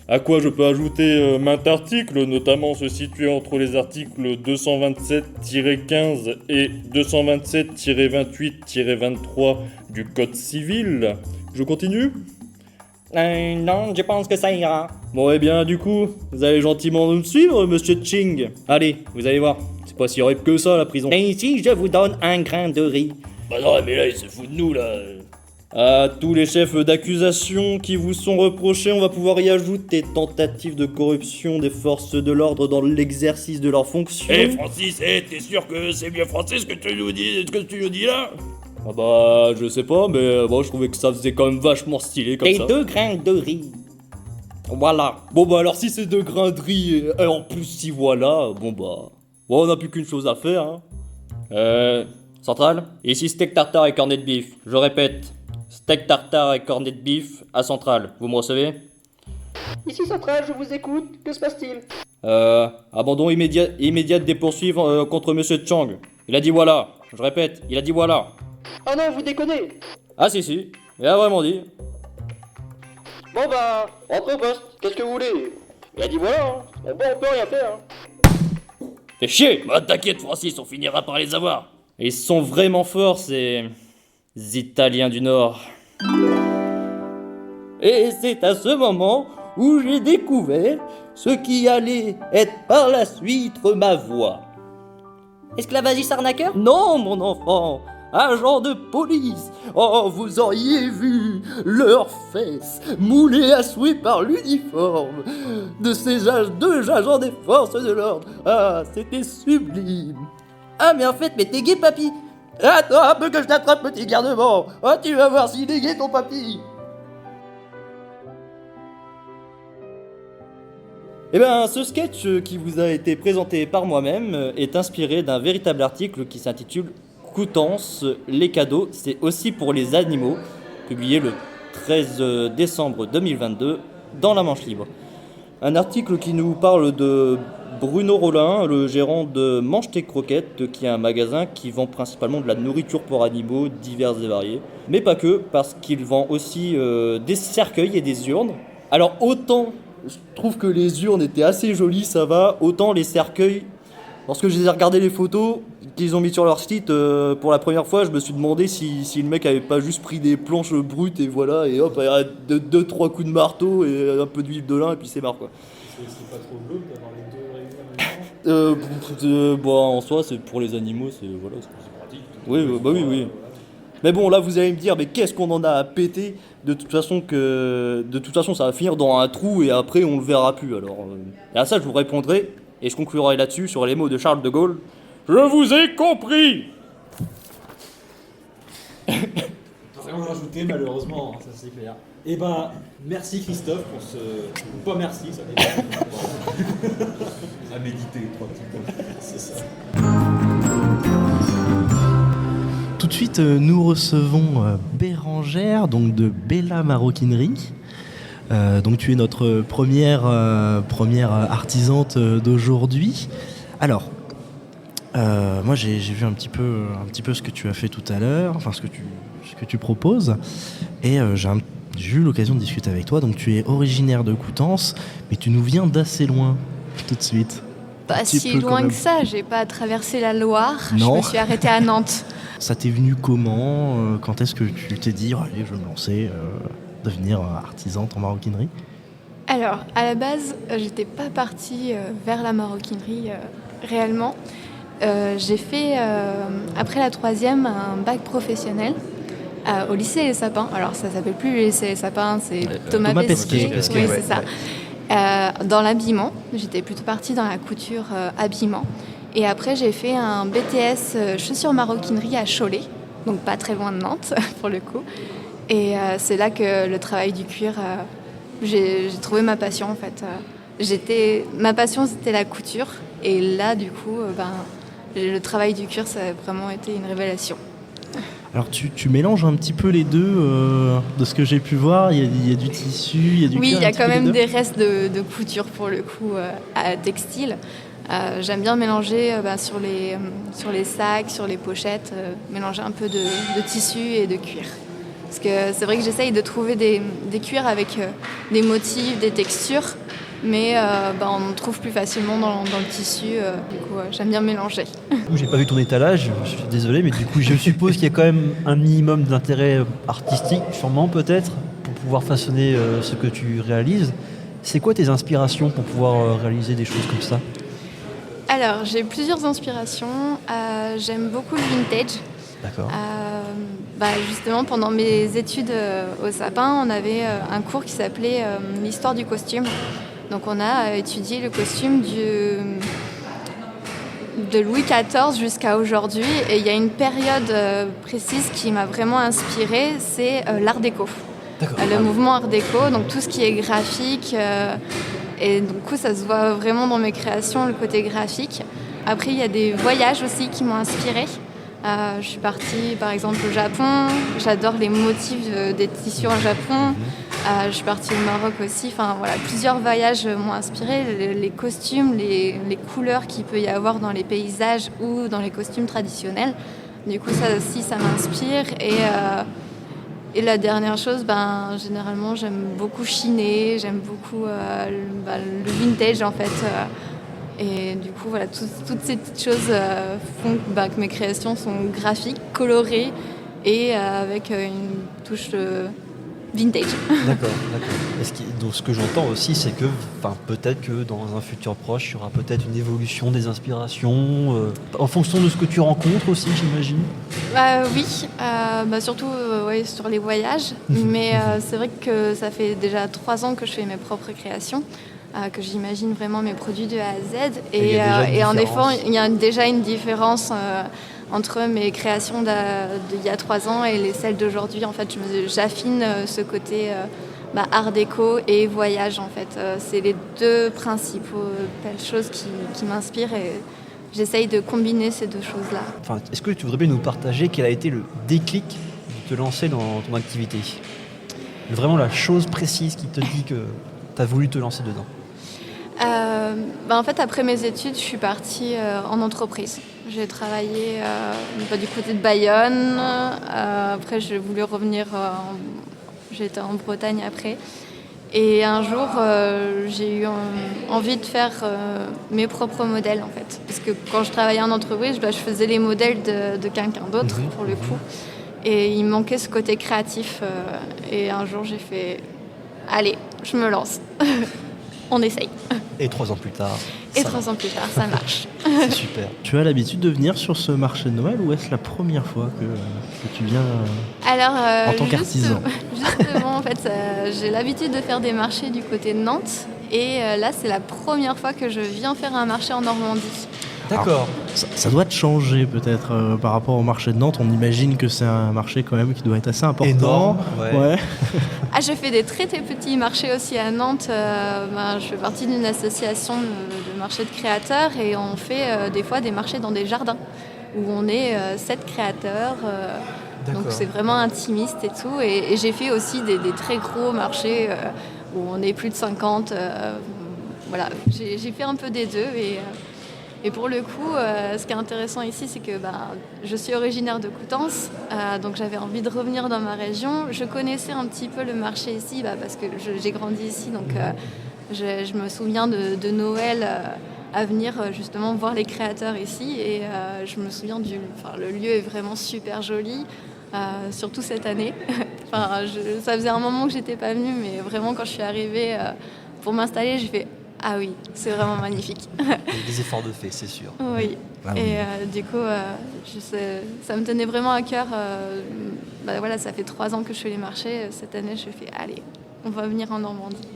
À quoi je peux ajouter maintes articles, notamment se situer entre les articles 227-15 et 227-28-23 du Code civil. Je continue ? Non, je pense que ça ira. Bon, eh bien, du coup, vous allez gentiment nous suivre, monsieur Ching. Allez, vous allez voir, c'est pas si horrible que ça, la prison. Et ici, je vous donne un grain de riz. Bah non, mais là, il se fout de nous, là. À tous les chefs d'accusation qui vous sont reprochés, on va pouvoir y ajouter tentative de corruption des forces de l'ordre dans l'exercice de leurs fonctions. Francis, t'es sûr que c'est bien Francis ce que tu nous dis là? Ah bah, je sais pas, mais bon, je trouvais que ça faisait quand même vachement stylé comme Et ça. 2 grains de riz. Voilà. Bon bah alors si c'est 2 grains de riz, et en plus si voilà, bon, on n'a plus qu'une chose à faire, hein. Centrale, ici steak tartare et cornet de bif. Je répète, steak tartare et cornet de bif à Centrale. Vous me recevez? Ici Centrale, je vous écoute, que se passe-t-il? Abandon immédiat des poursuites contre monsieur Chang. Il a dit voilà. Je répète, il a dit voilà. Oh non, vous déconnez. Ah si, il a vraiment dit. Bon bah, rentre au poste, qu'est-ce que vous voulez? Il a dit voilà, hein. Bon, on peut rien faire, hein. Fais chier. Bah t'inquiète Francis, on finira par les avoir. Ils sont vraiment forts, ces Italiens du Nord. Et c'est à ce moment où j'ai découvert ce qui allait être par la suite ma voie. Esclavagiste arnaqueur? Non, mon enfant, agent de police. Oh, vous auriez vu leurs fesses moulées à souhait par l'uniforme de ces deux agents des forces de l'ordre. Ah, c'était sublime. Ah, mais en fait, mais t'es gay, papy. Attends un peu que je t'attrape, petit garnement. Oh, tu vas voir s'il est gay, ton papy. Eh bien, ce sketch qui vous a été présenté par moi-même est inspiré d'un véritable article qui s'intitule Coutances, les cadeaux, c'est aussi pour les animaux, publié le 13 décembre 2022 dans La Manche Libre. Un article qui nous parle de Bruno Rollin, le gérant de Mange tes croquettes, qui est un magasin qui vend principalement de la nourriture pour animaux divers et variés. Mais pas que, parce qu'il vend aussi des cercueils et des urnes. Alors autant je trouve que les urnes étaient assez jolies, ça va, autant les cercueils, lorsque j'ai regardé les photos qu'ils ont mis sur leur site pour la première fois, je me suis demandé si le mec avait pas juste pris des planches brutes et voilà, et hop, 2-3 coups de marteau et un peu d'huile de lin et puis c'est marre quoi. C'est pas trop glauque d'avoir les deux réunis en même temps Bon, en soi, c'est pour les animaux, c'est voilà. C'est pratique. Oui, bah oui, oui. Mais bon, là, vous allez me dire, mais qu'est-ce qu'on en a à péter de toute façon, ça va finir dans un trou et après, on le verra plus. Alors, et à ça, je vous répondrai et je conclurai là-dessus sur les mots de Charles de Gaulle. Je vous ai compris. Rien à rajouter, malheureusement, ça c'est clair. Eh ben, merci Christophe pour ce. Ou pas merci, ça dépend. À méditer, 3 petits points. C'est ça. Tout de suite, nous recevons Bérangère, donc de Bella Maroquinerie. Donc tu es notre première artisante d'aujourd'hui. Alors, moi j'ai vu un petit peu ce que tu as fait tout à l'heure, enfin ce que tu proposes, et j'ai eu l'occasion de discuter avec toi. Donc tu es originaire de Coutances, mais tu nous viens d'assez loin, tout de suite. Pas si loin que ça, j'ai pas traversé la Loire, Non. Je me suis arrêtée à Nantes. Ça t'est venu comment Quand est-ce que tu t'es dit, allez, je vais me lancer, devenir artisante en maroquinerie? Alors, à la base, j'étais pas partie vers la maroquinerie réellement. J'ai fait, après la 3e, un bac professionnel au lycée Les Sapins. Alors, ça s'appelle plus le lycée Les Sapins, c'est Thomas Pesquet. Oui, c'est ça. Dans l'habillement, j'étais plutôt partie dans la couture habillement. Et après, j'ai fait un BTS chaussures maroquinerie à Cholet, donc pas très loin de Nantes, pour le coup. Et c'est là que le travail du cuir, j'ai trouvé ma passion, en fait. Ma passion, c'était la couture. Et là, du coup, le travail du cuir, ça a vraiment été une révélation. Alors tu mélanges un petit peu les deux, de ce que j'ai pu voir, il y a du tissu, il y a du Oui, cuir. il y a quand même des restes de couture, pour le coup, à textile. J'aime bien mélanger sur les sacs, sur les pochettes, mélanger un peu de tissu et de cuir. Parce que c'est vrai que j'essaye de trouver des cuirs avec des motifs, des textures, mais on en trouve plus facilement dans le tissu. Du coup, j'aime bien mélanger. J'ai pas vu ton étalage, je suis désolé, mais du coup je suppose qu'il y a quand même un minimum d'intérêt artistique, sûrement peut-être, pour pouvoir façonner ce que tu réalises. C'est quoi tes inspirations pour pouvoir réaliser des choses comme ça ? Alors, j'ai plusieurs inspirations. J'aime beaucoup le vintage. D'accord. Justement, pendant mes études au Sapin, on avait un cours qui s'appelait l'histoire du costume. Donc, on a étudié le costume de Louis XIV jusqu'à aujourd'hui. Et il y a une période précise qui m'a vraiment inspirée, c'est l'art déco. Le mouvement art déco, donc tout ce qui est graphique. Et du coup, ça se voit vraiment dans mes créations, le côté graphique. Après, il y a des voyages aussi qui m'ont inspirée. Je suis partie, par exemple, au Japon. J'adore les motifs des tissus au Japon. Je suis partie au Maroc aussi. Enfin, voilà, plusieurs voyages m'ont inspirée. Les costumes, les couleurs qu'il peut y avoir dans les paysages ou dans les costumes traditionnels. Du coup, ça aussi, ça m'inspire. Et la dernière chose, généralement, j'aime beaucoup chiner, j'aime beaucoup le vintage, en fait. Et du coup, voilà, toutes ces petites choses font que mes créations sont graphiques, colorées et avec une touche vintage. D'accord. Donc ce que j'entends aussi, c'est que peut-être que dans un futur proche, il y aura peut-être une évolution des inspirations, en fonction de ce que tu rencontres aussi, j'imagine. Oui, surtout sur les voyages. Mais c'est vrai que ça fait déjà 3 ans que je fais mes propres créations, que j'imagine vraiment mes produits de A à Z. Et en effet, il y a déjà une différence entre mes créations d'il y a 3 ans et celles d'aujourd'hui. En fait, j'affine ce côté art déco et voyage. En fait, c'est les 2 principales choses qui m'inspirent et j'essaye de combiner ces 2 choses-là. Est-ce que tu voudrais bien nous partager quel a été le déclic de te lancer dans ton activité ? Vraiment la chose précise qui te dit que tu as voulu te lancer dedans. En fait, après mes études, je suis partie en entreprise. J'ai travaillé du côté de Bayonne. Après, j'ai voulu revenir. J'étais en Bretagne après. Et un jour, j'ai eu envie de faire mes propres modèles, en fait. Parce que quand je travaillais en entreprise, je faisais les modèles de quelqu'un d'autre, pour le coup. Et il me manquait ce côté créatif. Et un jour, j'ai fait « Allez, je me lance. On essaye. » Et 3 ans plus tard. Et 3 ans plus tard, ça marche. C'est super. Tu as l'habitude de venir sur ce marché de Noël ou est-ce la première fois que tu viens en tant qu'artisan ? Justement, en fait, j'ai l'habitude de faire des marchés du côté de Nantes. Et là, c'est la première fois que je viens faire un marché en Normandie. D'accord. Alors, ça doit te changer peut-être par rapport au marché de Nantes. On imagine que c'est un marché quand même qui doit être assez important. Énorme, ouais. Je fais des très très petits marchés aussi à Nantes. Je fais partie d'une association de marchés de créateurs et on fait des fois des marchés dans des jardins où on est 7 créateurs. Donc c'est vraiment intimiste et tout. Et j'ai fait aussi des très gros marchés où on est plus de 50. Voilà, j'ai fait un peu des deux. Et pour le coup, ce qui est intéressant ici, c'est que je suis originaire de Coutances, donc j'avais envie de revenir dans ma région. Je connaissais un petit peu le marché ici, parce que j'ai grandi ici, donc je me souviens de Noël à venir justement voir les créateurs ici. Et je me souviens le lieu est vraiment super joli, surtout cette année. Ça faisait un moment que j'étais pas venue, mais vraiment quand je suis arrivée pour m'installer, j'ai fait ah oui, c'est vraiment magnifique. Il y a des efforts de fait, c'est sûr. Oui. Et du coup, ça me tenait vraiment à cœur. Ça fait 3 ans que je fais les marchés. Cette année, je fais allez, on va venir en Normandie.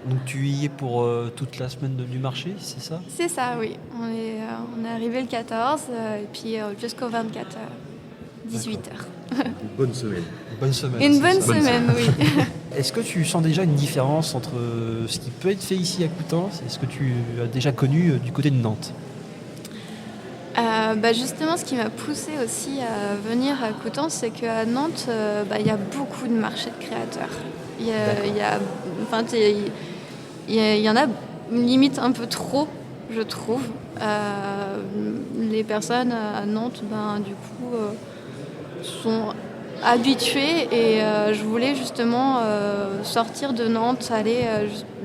Donc tu y es pour toute la semaine du marché, c'est ça ? C'est ça, oui. On est arrivé le 14 et puis jusqu'au 24, 18h. Une bonne semaine. Une bonne semaine, oui. Est-ce que tu sens déjà une différence entre ce qui peut être fait ici à Coutances et ce que tu as déjà connu du côté de Nantes ? Justement, ce qui m'a poussée aussi à venir à Coutances, c'est qu'à Nantes, il y a beaucoup de marchés de créateurs. Il y en a limite un peu trop, je trouve. Les personnes à Nantes, du coup, sont habituées et je voulais justement sortir de Nantes, aller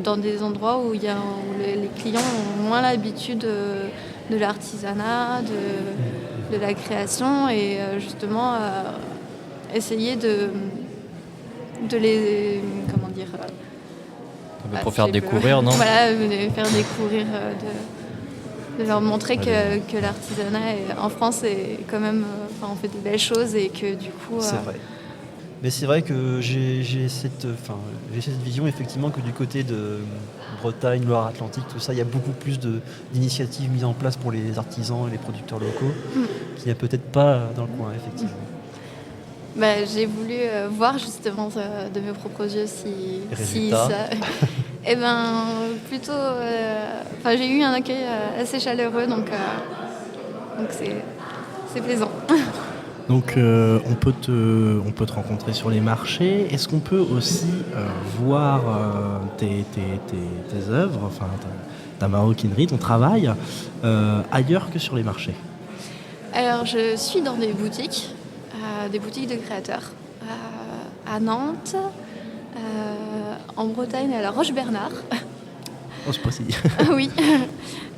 dans des endroits où les clients ont moins l'habitude de l'artisanat, de la création et justement essayer de les... comment dire pour faire découvrir, non ? Voilà, les faire découvrir, de leur montrer que l'artisanat en France est quand même... on fait de belles choses et que du coup... C'est vrai. Mais c'est vrai que j'ai cette vision effectivement que du côté de Bretagne, Loire-Atlantique, tout ça, il y a beaucoup plus d'initiatives mises en place pour les artisans et les producteurs locaux qu'il n'y a peut-être pas dans le coin, effectivement. J'ai voulu voir justement de mes propres yeux si ça... plutôt... j'ai eu un accueil assez chaleureux, donc c'est plaisant. Donc on peut te rencontrer sur les marchés. Est-ce qu'on peut aussi voir tes œuvres, ta maroquinerie, ton travail, ailleurs que sur les marchés ? Alors je suis dans des boutiques de créateurs, à Nantes, en Bretagne, à la Roche-Bernard, Oh, c'est précis. Oui.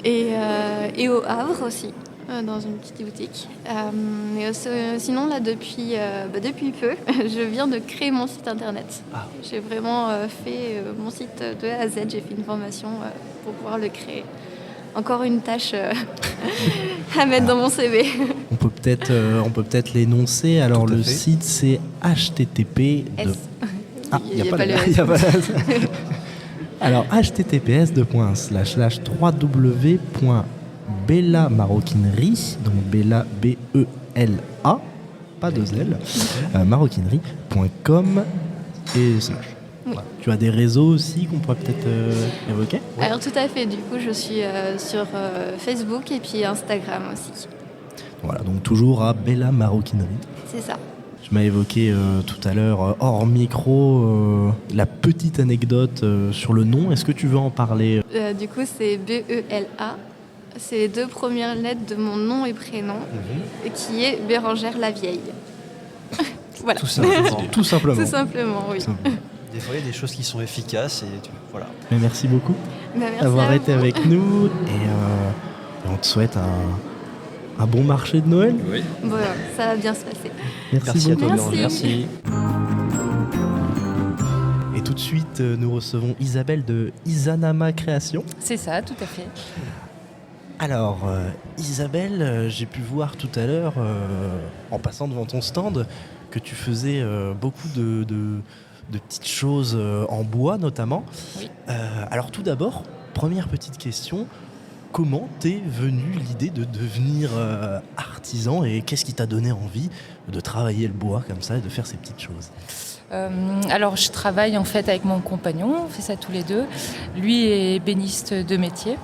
Et au Havre aussi, dans une petite boutique. Mais sinon, là, depuis peu, je viens de créer mon site internet. Ah. J'ai vraiment fait mon site de A à Z. J'ai fait une formation pour pouvoir le créer. Encore une tâche à mettre dans mon CV. On peut peut-être l'énoncer. Alors, Tout à le fait. site, c'est http. Ah, il n'y a pas le S. y a pas le- Alors, https://www.bellamaroquinerie, donc Bella, B-E-L-A, pas deux L, maroquinerie.com et slash. Oui. Voilà. Tu as des réseaux aussi qu'on pourrait peut-être évoquer? Alors tout à fait, du coup je suis sur Facebook et puis Instagram aussi. Voilà, donc toujours à Bella Maroquinerie. C'est ça. Je m'as évoqué tout à l'heure, hors micro, la petite anecdote sur le nom. Est-ce que tu veux en parler? Du coup c'est B-E-L-A. C'est les 2 premières lettres de mon nom et prénom, qui est Bérangère la Vieille. Voilà. Tout simplement. Tout simplement. Tout simplement, oui. Des fois, il y a des choses qui sont efficaces et voilà. Mais merci beaucoup Bah, merci d'avoir à été vous. avec nous et on te souhaite un bon marché de Noël. Oui. Bon, ça va bien se passer. Merci à beaucoup. toi, Merci. Et tout de suite, nous recevons Isabelle de Izanama Création. C'est ça, tout à fait. Alors, Isabelle, j'ai pu voir tout à l'heure, en passant devant ton stand, que tu faisais beaucoup de petites choses en bois notamment. Oui. Alors tout d'abord, première petite question, comment t'es venue l'idée de devenir artisan et qu'est-ce qui t'a donné envie de travailler le bois comme ça et de faire ces petites choses? Alors je travaille en fait avec mon compagnon, on fait ça tous les deux. Lui est ébéniste de métier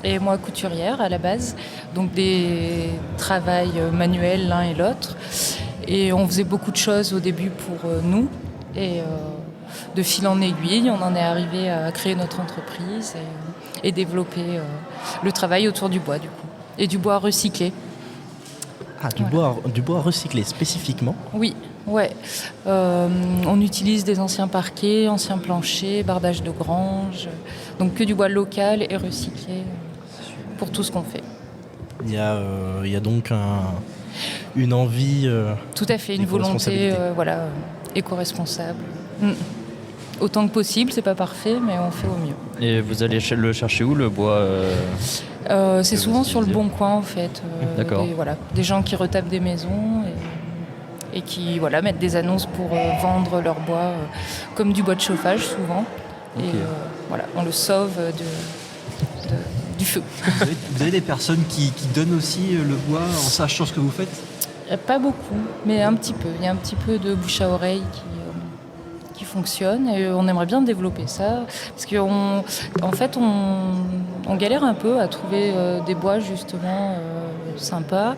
et moi couturière à la base, donc des travails manuels l'un et l'autre. Et on faisait beaucoup de choses au début pour nous. Et de fil en aiguille, on en est arrivé à créer notre entreprise et développer le travail autour du bois, du coup. Et du bois recyclé. Ah, du bois recyclé spécifiquement? Oui, ouais. On utilise des anciens parquets, anciens planchers, bardage de grange. Donc que du bois local et recyclé pour tout ce qu'on fait. Il y a donc une envie... Tout à fait, une volonté éco-responsable. Autant que possible, c'est pas parfait, mais on fait au mieux. Et vous allez le chercher où, le bois C'est souvent sur le Bon Coin, en fait. D'accord. Des gens qui retapent des maisons et qui mettent des annonces pour vendre leur bois, comme du bois de chauffage, souvent. Ok. Et on le sauve du feu. Vous avez des personnes qui donnent aussi le bois en sachant ce que vous faites? Pas beaucoup, mais un petit peu. Il y a un petit peu de bouche à oreille qui fonctionne et on aimerait bien développer ça. Parce qu'en fait, on galère un peu à trouver des bois justement sympas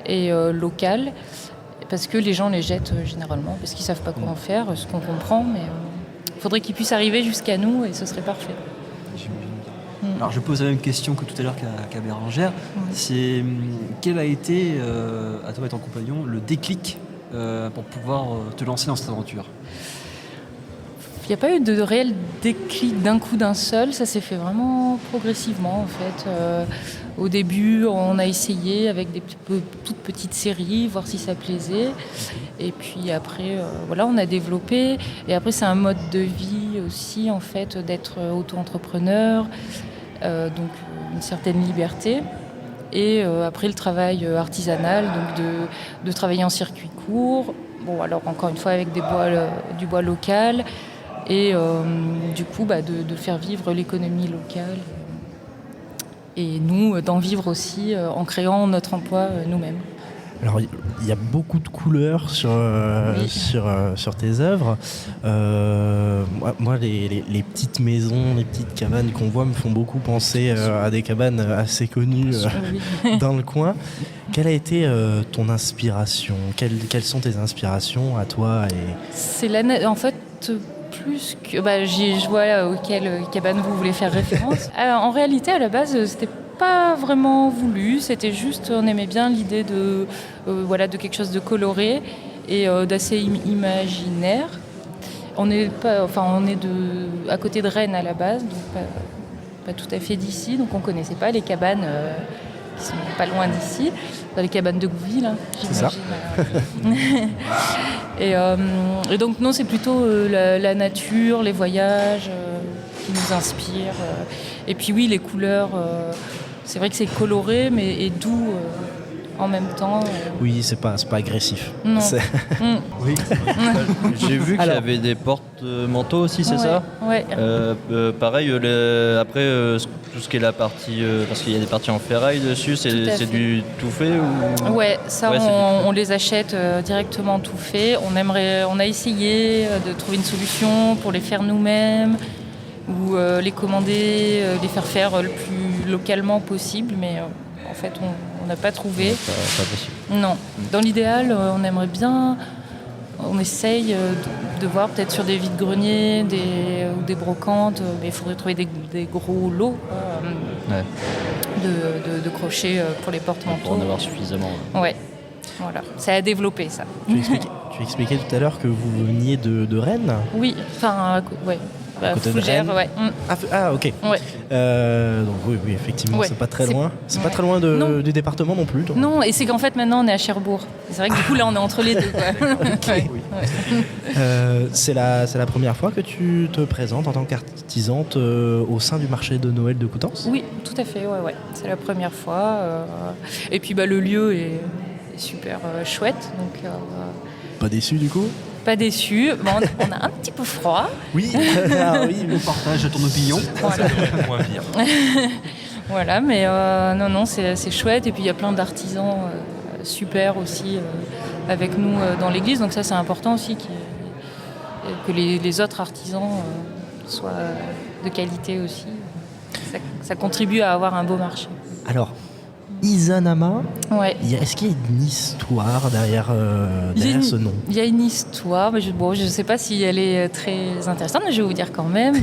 et locaux. Parce que les gens les jettent généralement, parce qu'ils ne savent pas quoi en faire, ce qu'on comprend, mais il faudrait qu'ils puissent arriver jusqu'à nous et ce serait parfait. Alors je pose la même question que tout à l'heure qu'à Bérangère. C'est quel a été, à toi et ton compagnon, le déclic pour pouvoir te lancer dans cette aventure? Il n'y a pas eu de réel déclic d'un coup d'un seul, ça s'est fait vraiment progressivement en fait. Au début, on a essayé avec des toutes petites séries, voir si ça plaisait. Et puis après, on a développé. Et après, c'est un mode de vie aussi en fait, d'être auto-entrepreneur. Donc une certaine liberté. Et après le travail artisanal, donc de travailler en circuit court. Bon, alors encore une fois avec du bois local. Et du coup, de faire vivre l'économie locale. Et nous, d'en vivre aussi en créant notre emploi nous-mêmes. Alors, il y a beaucoup de couleurs sur tes œuvres. Moi, les petites maisons, les petites cabanes qu'on voit me font beaucoup penser à des cabanes assez connues dans le coin. Quelle a été ton inspiration? Quelles sont tes inspirations à toi C'est en fait, plus que... je vois auquel cabane vous voulez faire référence. En réalité, à la base, c'était pas vraiment voulu, c'était juste, on aimait bien l'idée de quelque chose de coloré et d'assez imaginaire. On est à côté de Rennes à la base, donc pas tout à fait d'ici, donc on ne connaissait pas les cabanes qui sont pas loin d'ici, dans les cabanes de Gouville, hein, j'imagine. Et donc non, c'est plutôt la nature, les voyages qui nous inspirent. Et puis oui, les couleurs, c'est vrai que c'est coloré mais et doux en même temps. Oui, c'est pas agressif. Non. Oui. J'ai vu qu'il y avait des porte-manteaux aussi, c'est ça? Ouais. Pareil, après, tout ce qui est la partie... parce qu'il y a des parties en ferraille dessus, c'est du tout fait ou... Ouais, ça Ouais, on les achète directement tout fait. On a essayé de trouver une solution pour les faire nous-mêmes ou les commander, les faire le plus localement possible, mais en fait on n'a pas trouvé. Pas possible. Non. Dans l'idéal, on aimerait bien... On essaye de voir peut-être sur des vides-greniers ou des brocantes, mais il faudrait trouver des gros lots de crochets pour les porte-manteaux. Pour en avoir suffisamment. Ouais, voilà. C'est à développer, ça. Tu expliquais tout à l'heure que vous veniez de Rennes. Oui, enfin, ouais. Côté de Fougères, Rennes. ouais. Ah, ok. Ouais. Donc oui, effectivement, Ouais. c'est pas très loin. C'est pas très loin du département non plus. Donc. Non, et c'est qu'en fait maintenant on est à Cherbourg. C'est vrai que du coup là on est entre les deux. Quoi. Okay. C'est la première fois que tu te présentes en tant qu'artisante au sein du marché de Noël de Coutances? Oui, tout à fait, ouais. C'est la première fois. Et puis le lieu est super chouette. Donc, pas déçu du coup? Pas déçu. Bon, on a un petit peu froid. Oui, le partage de ton opinion. Voilà. Ça devrait être moins pire. Voilà, mais non, c'est chouette. Et puis il y a plein d'artisans super aussi avec nous dans l'église. Donc ça, c'est important aussi que les autres artisans soient de qualité aussi. Ça contribue à avoir un beau marché. Alors, Izanama, ouais. Est-ce qu'il y a une histoire derrière ce nom? Il y a une histoire, mais je ne sais pas si elle est très intéressante, mais je vais vous dire quand même.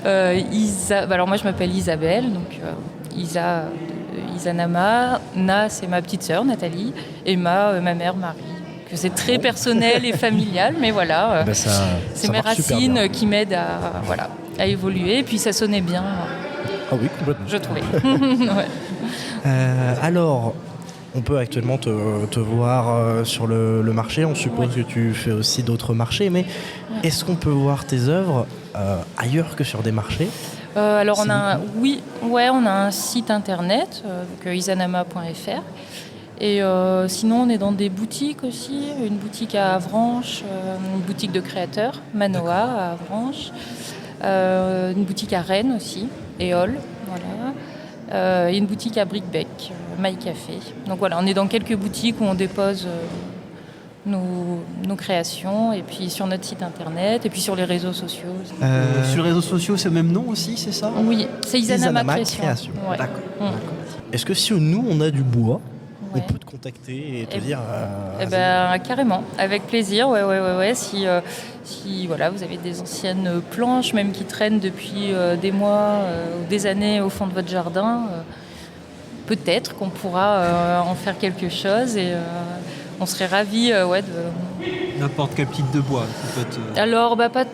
Alors moi je m'appelle Isabelle, donc Izanama. Na, c'est ma petite sœur Nathalie, et ma mère Marie. C'est très personnel et familial, mais voilà, c'est mes racines qui m'aident à évoluer, et puis ça sonnait bien. Ah oui, complètement. Je trouvais. Ouais. Alors, on peut actuellement te voir sur le marché. On suppose que tu fais aussi d'autres marchés, mais est-ce qu'on peut voir tes œuvres ailleurs que sur des marchés? Alors, on a un site internet, izanama.fr. Et sinon, on est dans des boutiques aussi. Une boutique à Avranches, une boutique de créateurs, Manoa à Avranches. Une boutique à Rennes aussi, Éole, voilà. Et une boutique à Bricbec, My Café. Donc voilà, on est dans quelques boutiques où on dépose nos créations, et puis sur notre site internet, et puis sur les réseaux sociaux. Sur les réseaux sociaux, c'est le même nom aussi, c'est ça? Oui, c'est Izanama Création. Ouais. D'accord. Est-ce que si nous, on a du bois, on peut te contacter et te dire... carrément, avec plaisir, ouais. Si voilà, vous avez des anciennes planches, même qui traînent depuis des mois ou des années au fond de votre jardin, peut-être qu'on pourra en faire quelque chose, et on serait ravis de... N'importe quel type de bois. Alors, pas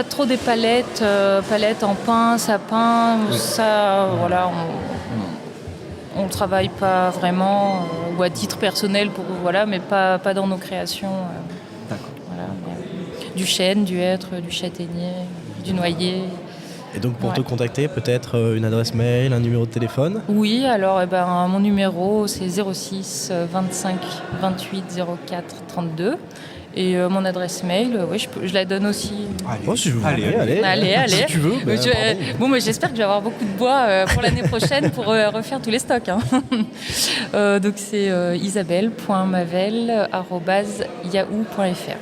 trop des palettes en pin, sapin, ça, voilà, on ne travaille pas vraiment, ou à titre personnel, mais pas dans nos créations. D'accord. Voilà, du chêne, du hêtre, du châtaignier, du noyer. Et donc pour te contacter, peut-être une adresse mail, un numéro de téléphone? Oui, alors mon numéro c'est 06 25 28 04 32. Et mon adresse mail, je la donne aussi. Allez. Si tu veux. Mais j'espère que je vais avoir beaucoup de bois pour l'année prochaine pour refaire tous les stocks. Hein. Donc c'est isabelle.mavel@yahoo.fr.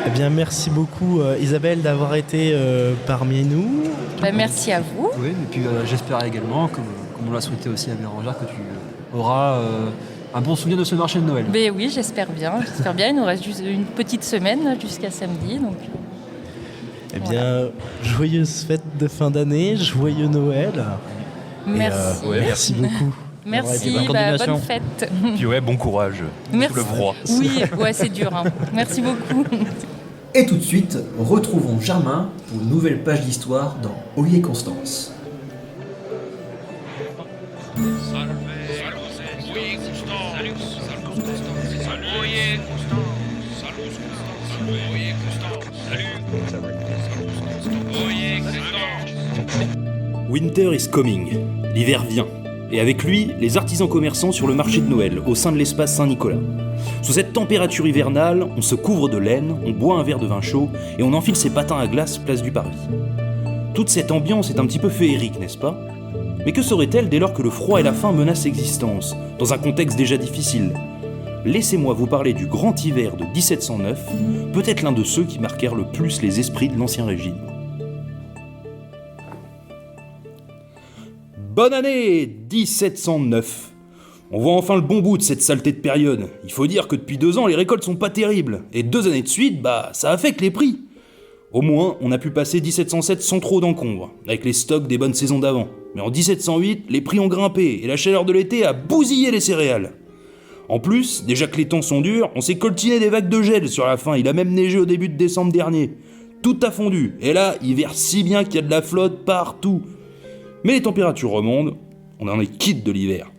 Eh bien, merci beaucoup Isabelle d'avoir été parmi nous. Merci à vous. Oui, et puis j'espère également, comme on l'a souhaité aussi à Bérangère, que tu auras un bon souvenir de ce marché de Noël. Ben oui, j'espère bien. Il nous reste juste une petite semaine jusqu'à samedi. Donc, eh bien, joyeuse fête de fin d'année, joyeux Noël. Merci. Merci beaucoup. Merci, bonne fête. Puis bon courage. Merci. Sous le froid. Oui, c'est dur. Hein. Merci beaucoup. Et tout de suite, retrouvons Germain pour une nouvelle page d'histoire dans Olivier Constance. Winter is coming. L'hiver vient. Et avec lui, les artisans commerçants sur le marché de Noël, au sein de l'espace Saint-Nicolas. Sous cette température hivernale, on se couvre de laine, on boit un verre de vin chaud et on enfile ses patins à glace place du Parvis. Toute cette ambiance est un petit peu féerique, n'est-ce pas ? Mais que serait-elle dès lors que le froid et la faim menacent l'existence, dans un contexte déjà difficile ? Laissez-moi vous parler du grand hiver de 1709, peut-être l'un de ceux qui marquèrent le plus les esprits de l'Ancien Régime. Bonne année 1709. On voit enfin le bon bout de cette saleté de période. Il faut dire que depuis 2 ans, les récoltes sont pas terribles. Et 2 années de suite, ça affecte les prix. Au moins, on a pu passer 1707 sans trop d'encombre, avec les stocks des bonnes saisons d'avant. Mais en 1708, les prix ont grimpé et la chaleur de l'été a bousillé les céréales. En plus, déjà que les temps sont durs, on s'est coltiné des vagues de gel sur la fin. Il a même neigé au début de décembre dernier. Tout a fondu. Et là, il verse si bien qu'il y a de la flotte partout. Mais les températures remontent, on en est quitte de l'hiver.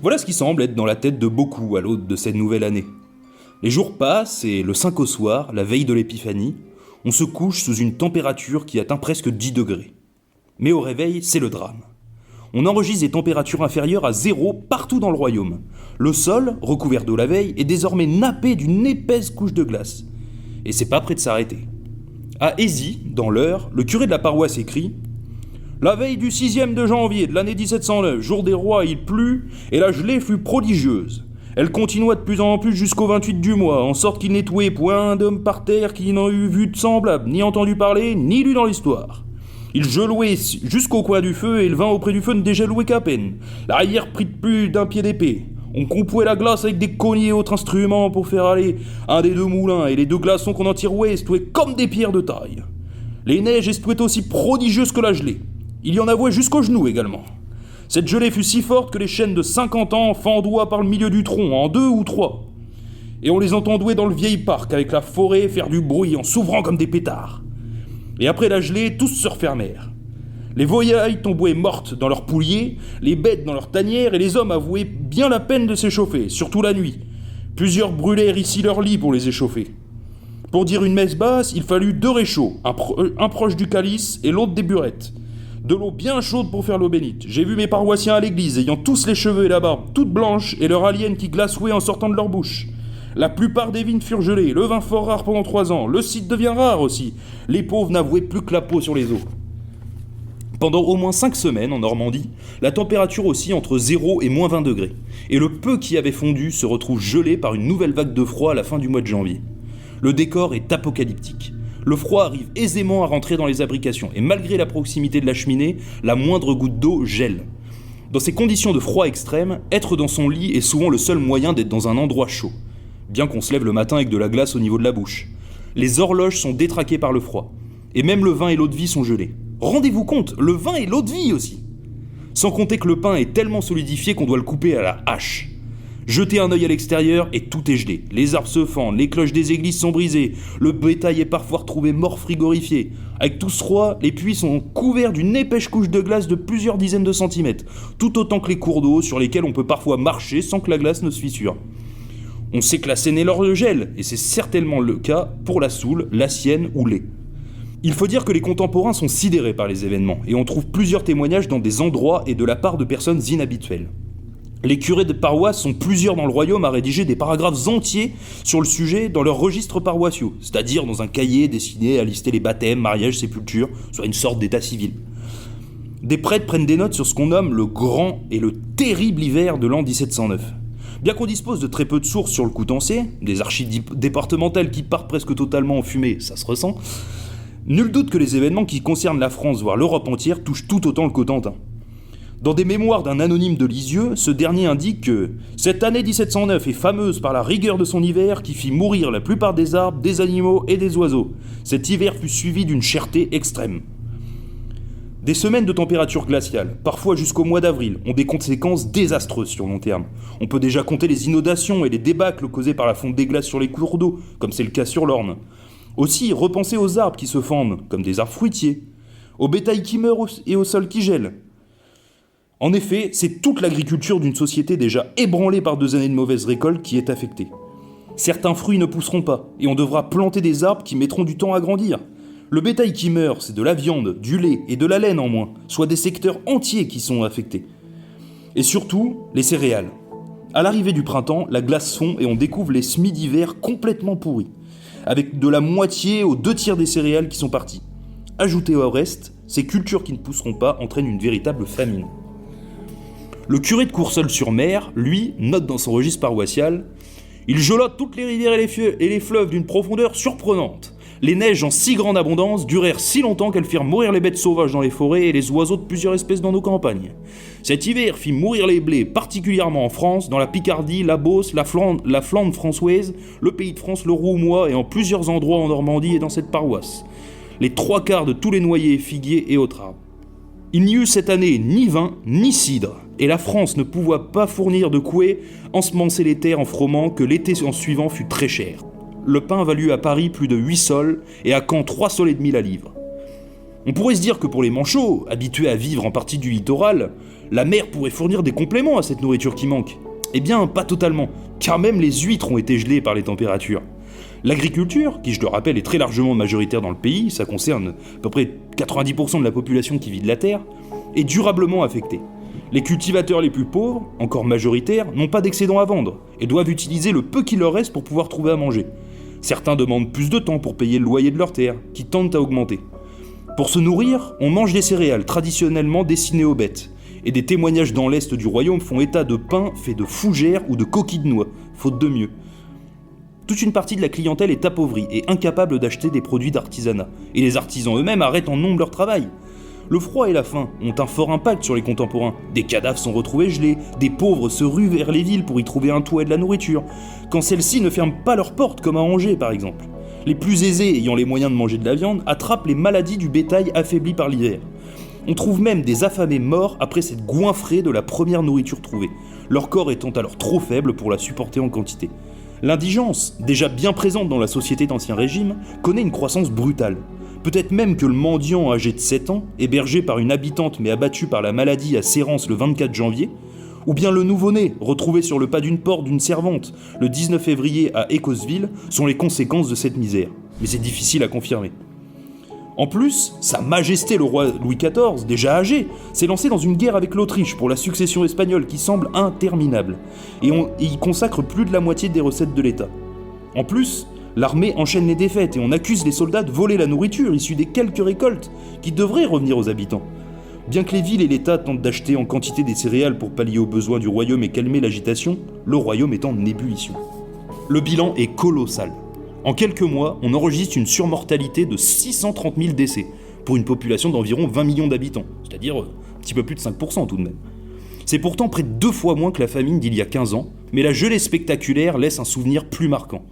Voilà ce qui semble être dans la tête de beaucoup à l'aube de cette nouvelle année. Les jours passent et le 5 au soir, la veille de l'épiphanie, on se couche sous une température qui atteint presque 10 degrés. Mais au réveil, c'est le drame. On enregistre des températures inférieures à 0 partout dans le royaume. Le sol, recouvert d'eau la veille, est désormais nappé d'une épaisse couche de glace. Et c'est pas près de s'arrêter. À Ézy, dans l'Eure, le curé de la paroisse écrit: la veille du 6e de janvier de l'année 1709, jour des rois, il plut, et la gelée fut prodigieuse. Elle continua de plus en plus jusqu'au 28 du mois, en sorte qu'il n'est trouvé point d'homme par terre qui n'en eût vu de semblable, ni entendu parler, ni lu dans l'histoire. Il gelouait jusqu'au coin du feu, et le vin auprès du feu ne dégelouait qu'à peine. La rivière prit de plus d'un pied d'épée. On compouait la glace avec des cognets et autres instruments pour faire aller un des 2 moulins, et les 2 glaçons qu'on en tirouait estouaient comme des pierres de taille. Les neiges estouaient aussi prodigieuses que la gelée. Il y en avouait jusqu'aux genoux également. Cette gelée fut si forte que les chênes de 50 ans fendouaient par le milieu du tronc, en 2 ou 3. Et on les entendait dans le vieil parc, avec la forêt, faire du bruit en s'ouvrant comme des pétards. Et après la gelée, tous se refermèrent. Les volailles tombaient mortes dans leurs pouliers, les bêtes dans leurs tanières, et les hommes avouaient bien la peine de s'échauffer, surtout la nuit. Plusieurs brûlèrent ici leur lit pour les échauffer. Pour dire une messe basse, il fallut 2 réchauds, un proche du calice et l'autre des burettes. De l'eau bien chaude pour faire l'eau bénite. J'ai vu mes paroissiens à l'église, ayant tous les cheveux et la barbe toute blanche, et leur haleine qui glaçouait en sortant de leur bouche. La plupart des vignes furent gelées, le vin fort rare pendant 3 ans, le cidre devient rare aussi. Les pauvres n'avouaient plus que la peau sur les os. Pendant au moins 5 semaines, en Normandie, la température oscille entre 0 et moins 20 degrés, et le peu qui avait fondu se retrouve gelé par une nouvelle vague de froid à la fin du mois de janvier. Le décor est apocalyptique. Le froid arrive aisément à rentrer dans les abrications, et malgré la proximité de la cheminée, la moindre goutte d'eau gèle. Dans ces conditions de froid extrême, être dans son lit est souvent le seul moyen d'être dans un endroit chaud, bien qu'on se lève le matin avec de la glace au niveau de la bouche. Les horloges sont détraquées par le froid, et même le vin et l'eau de vie sont gelés. Rendez-vous compte, le vin et l'eau de vie aussi. Sans compter que le pain est tellement solidifié qu'on doit le couper à la hache. Jetez un œil à l'extérieur et tout est gelé. Les arbres se fendent, les cloches des églises sont brisées, le bétail est parfois retrouvé mort frigorifié. Avec tout ce froid, les puits sont couverts d'une épaisse couche de glace de plusieurs dizaines de centimètres, tout autant que les cours d'eau sur lesquels on peut parfois marcher sans que la glace ne se fissure. On sait que la Seine est l'or de gel, et c'est certainement le cas pour la Soule, la Sienne ou l'Ay. Il faut dire que les contemporains sont sidérés par les événements, et on trouve plusieurs témoignages dans des endroits et de la part de personnes inhabituelles. Les curés de paroisse sont plusieurs dans le royaume à rédiger des paragraphes entiers sur le sujet dans leurs registres paroissiaux, c'est-à-dire dans un cahier destiné à lister les baptêmes, mariages, sépultures, soit une sorte d'état civil. Des prêtres prennent des notes sur ce qu'on nomme le grand et le terrible hiver de l'an 1709. Bien qu'on dispose de très peu de sources sur le Coutançais, des archives départementales qui partent presque totalement en fumée, ça se ressent, nul doute que les événements qui concernent la France, voire l'Europe entière, touchent tout autant le Cotentin. Dans des mémoires d'un anonyme de Lisieux, ce dernier indique que « Cette année 1709 est fameuse par la rigueur de son hiver qui fit mourir la plupart des arbres, des animaux et des oiseaux. Cet hiver fut suivi d'une cherté extrême. » Des semaines de température glaciale, parfois jusqu'au mois d'avril, ont des conséquences désastreuses sur long terme. On peut déjà compter les inondations et les débâcles causés par la fonte des glaces sur les cours d'eau, comme c'est le cas sur l'Orne. Aussi, repensez aux arbres qui se fendent, comme des arbres fruitiers, au bétail qui meurt et au sol qui gèle. En effet, c'est toute l'agriculture d'une société déjà ébranlée par 2 années de mauvaise récolte qui est affectée. Certains fruits ne pousseront pas, et on devra planter des arbres qui mettront du temps à grandir. Le bétail qui meurt, c'est de la viande, du lait et de la laine en moins, soit des secteurs entiers qui sont affectés. Et surtout, les céréales. À l'arrivée du printemps, la glace fond et on découvre les semis d'hiver complètement pourris, avec de la moitié aux 2/3 des céréales qui sont parties. Ajouté au reste, ces cultures qui ne pousseront pas entraînent une véritable famine. Le curé de Courseulles-sur-Mer, lui, note dans son registre paroissial « Il gelote toutes les rivières et les fleuves d'une profondeur surprenante. Les neiges en si grande abondance durèrent si longtemps qu'elles firent mourir les bêtes sauvages dans les forêts et les oiseaux de plusieurs espèces dans nos campagnes. Cet hiver fit mourir les blés, particulièrement en France, dans la Picardie, la Beauce, la Flandre françoise, le Pays de France, le Roumois et en plusieurs endroits en Normandie et dans cette paroisse. Les 3/4 de tous les noyers, figuiers et autres arbres. Il n'y eut cette année ni vin, ni cidre, et la France ne pouvait pas fournir de couée, ensemencer les terres en froment que l'été en suivant fut très cher. Le pain valut à Paris plus de 8 sols, et à Caen 3 sols et demi la livre. On pourrait se dire que pour les manchots, habitués à vivre en partie du littoral, la mer pourrait fournir des compléments à cette nourriture qui manque. Eh bien, pas totalement, car même les huîtres ont été gelées par les températures. L'agriculture, qui je le rappelle est très largement majoritaire dans le pays, ça concerne à peu près 90% de la population qui vit de la terre, est durablement affectée. Les cultivateurs les plus pauvres, encore majoritaires, n'ont pas d'excédent à vendre et doivent utiliser le peu qu'il leur reste pour pouvoir trouver à manger. Certains demandent plus de temps pour payer le loyer de leur terre, qui tendent à augmenter. Pour se nourrir, on mange des céréales traditionnellement destinées aux bêtes, et des témoignages dans l'est du royaume font état de pain fait de fougères ou de coquilles de noix, faute de mieux. Toute une partie de la clientèle est appauvrie et incapable d'acheter des produits d'artisanat, et les artisans eux-mêmes arrêtent en nombre leur travail. Le froid et la faim ont un fort impact sur les contemporains. Des cadavres sont retrouvés gelés, des pauvres se ruent vers les villes pour y trouver un toit et de la nourriture, quand celles-ci ne ferment pas leurs portes comme à Angers par exemple. Les plus aisés ayant les moyens de manger de la viande attrapent les maladies du bétail affaibli par l'hiver. On trouve même des affamés morts après s'être goinfrés de la première nourriture trouvée, leur corps étant alors trop faible pour la supporter en quantité. L'indigence, déjà bien présente dans la société d'Ancien Régime, connaît une croissance brutale. Peut-être même que le mendiant âgé de 7 ans, hébergé par une habitante mais abattu par la maladie à Sérence le 24 janvier, ou bien le nouveau-né, retrouvé sur le pas d'une porte d'une servante le 19 février à Écosville, sont les conséquences de cette misère. Mais c'est difficile à confirmer. En plus, Sa Majesté le roi Louis XIV, déjà âgé, s'est lancé dans une guerre avec l'Autriche pour la succession espagnole qui semble interminable, et y consacre plus de la moitié des recettes de l'État. En plus, l'armée enchaîne les défaites et on accuse les soldats de voler la nourriture issue des quelques récoltes qui devraient revenir aux habitants. Bien que les villes et l'État tentent d'acheter en quantité des céréales pour pallier aux besoins du royaume et calmer l'agitation, le royaume est en ébullition. Le bilan est colossal. En quelques mois, on enregistre une surmortalité de 630 000 décès, pour une population d'environ 20 millions d'habitants, c'est-à-dire un petit peu plus de 5% tout de même. C'est pourtant près de 2 fois moins que la famine d'il y a 15 ans, mais la gelée spectaculaire laisse un souvenir plus marquant.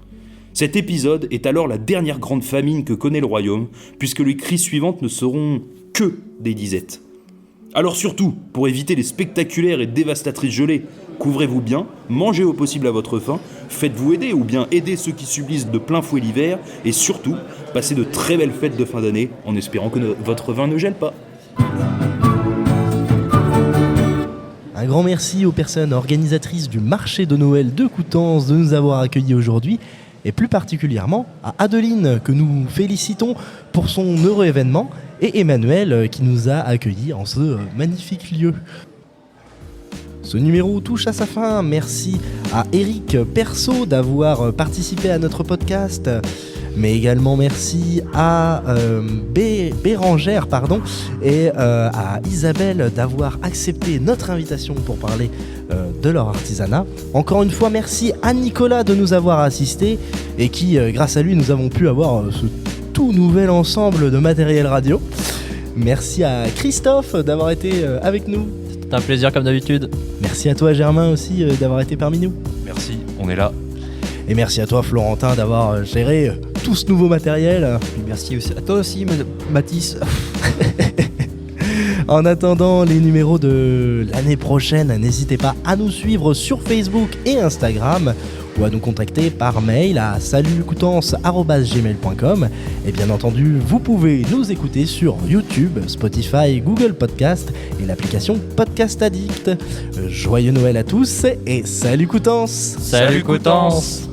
Cet épisode est alors la dernière grande famine que connaît le royaume, puisque les crises suivantes ne seront que des disettes. Alors surtout, pour éviter les spectaculaires et dévastatrices gelées, couvrez-vous bien, mangez au possible à votre faim, faites-vous aider ou bien aidez ceux qui subissent de plein fouet l'hiver, et surtout, passez de très belles fêtes de fin d'année en espérant que votre vin ne gèle pas. Un grand merci aux personnes organisatrices du marché de Noël de Coutances de nous avoir accueillis aujourd'hui, et plus particulièrement à Adeline que nous félicitons pour son heureux événement, et Emmanuel qui nous a accueillis en ce magnifique lieu. Ce numéro touche à sa fin. Merci à Eric Perso d'avoir participé à notre podcast, mais également merci à Bérangère et à Isabelle d'avoir accepté notre invitation pour parler de leur artisanat. Encore une fois, merci à Nicolas de nous avoir assistés et qui, grâce à lui, nous avons pu avoir ce tout nouvel ensemble de matériel radio. Merci à Christophe d'avoir été avec nous. C'est un plaisir comme d'habitude. Merci à toi Germain aussi d'avoir été parmi nous. Merci, on est là. Et merci à toi Florentin d'avoir géré tout ce nouveau matériel. Merci à toi aussi Mathis. En attendant les numéros de l'année prochaine, n'hésitez pas à nous suivre sur Facebook et Instagram ou à nous contacter par mail à salutecoutance@gmail.com. Et bien entendu, vous pouvez nous écouter sur YouTube, Spotify, Google Podcast et l'application Podcast Addict. Joyeux Noël à tous et salut Coutances! Salut Coutances!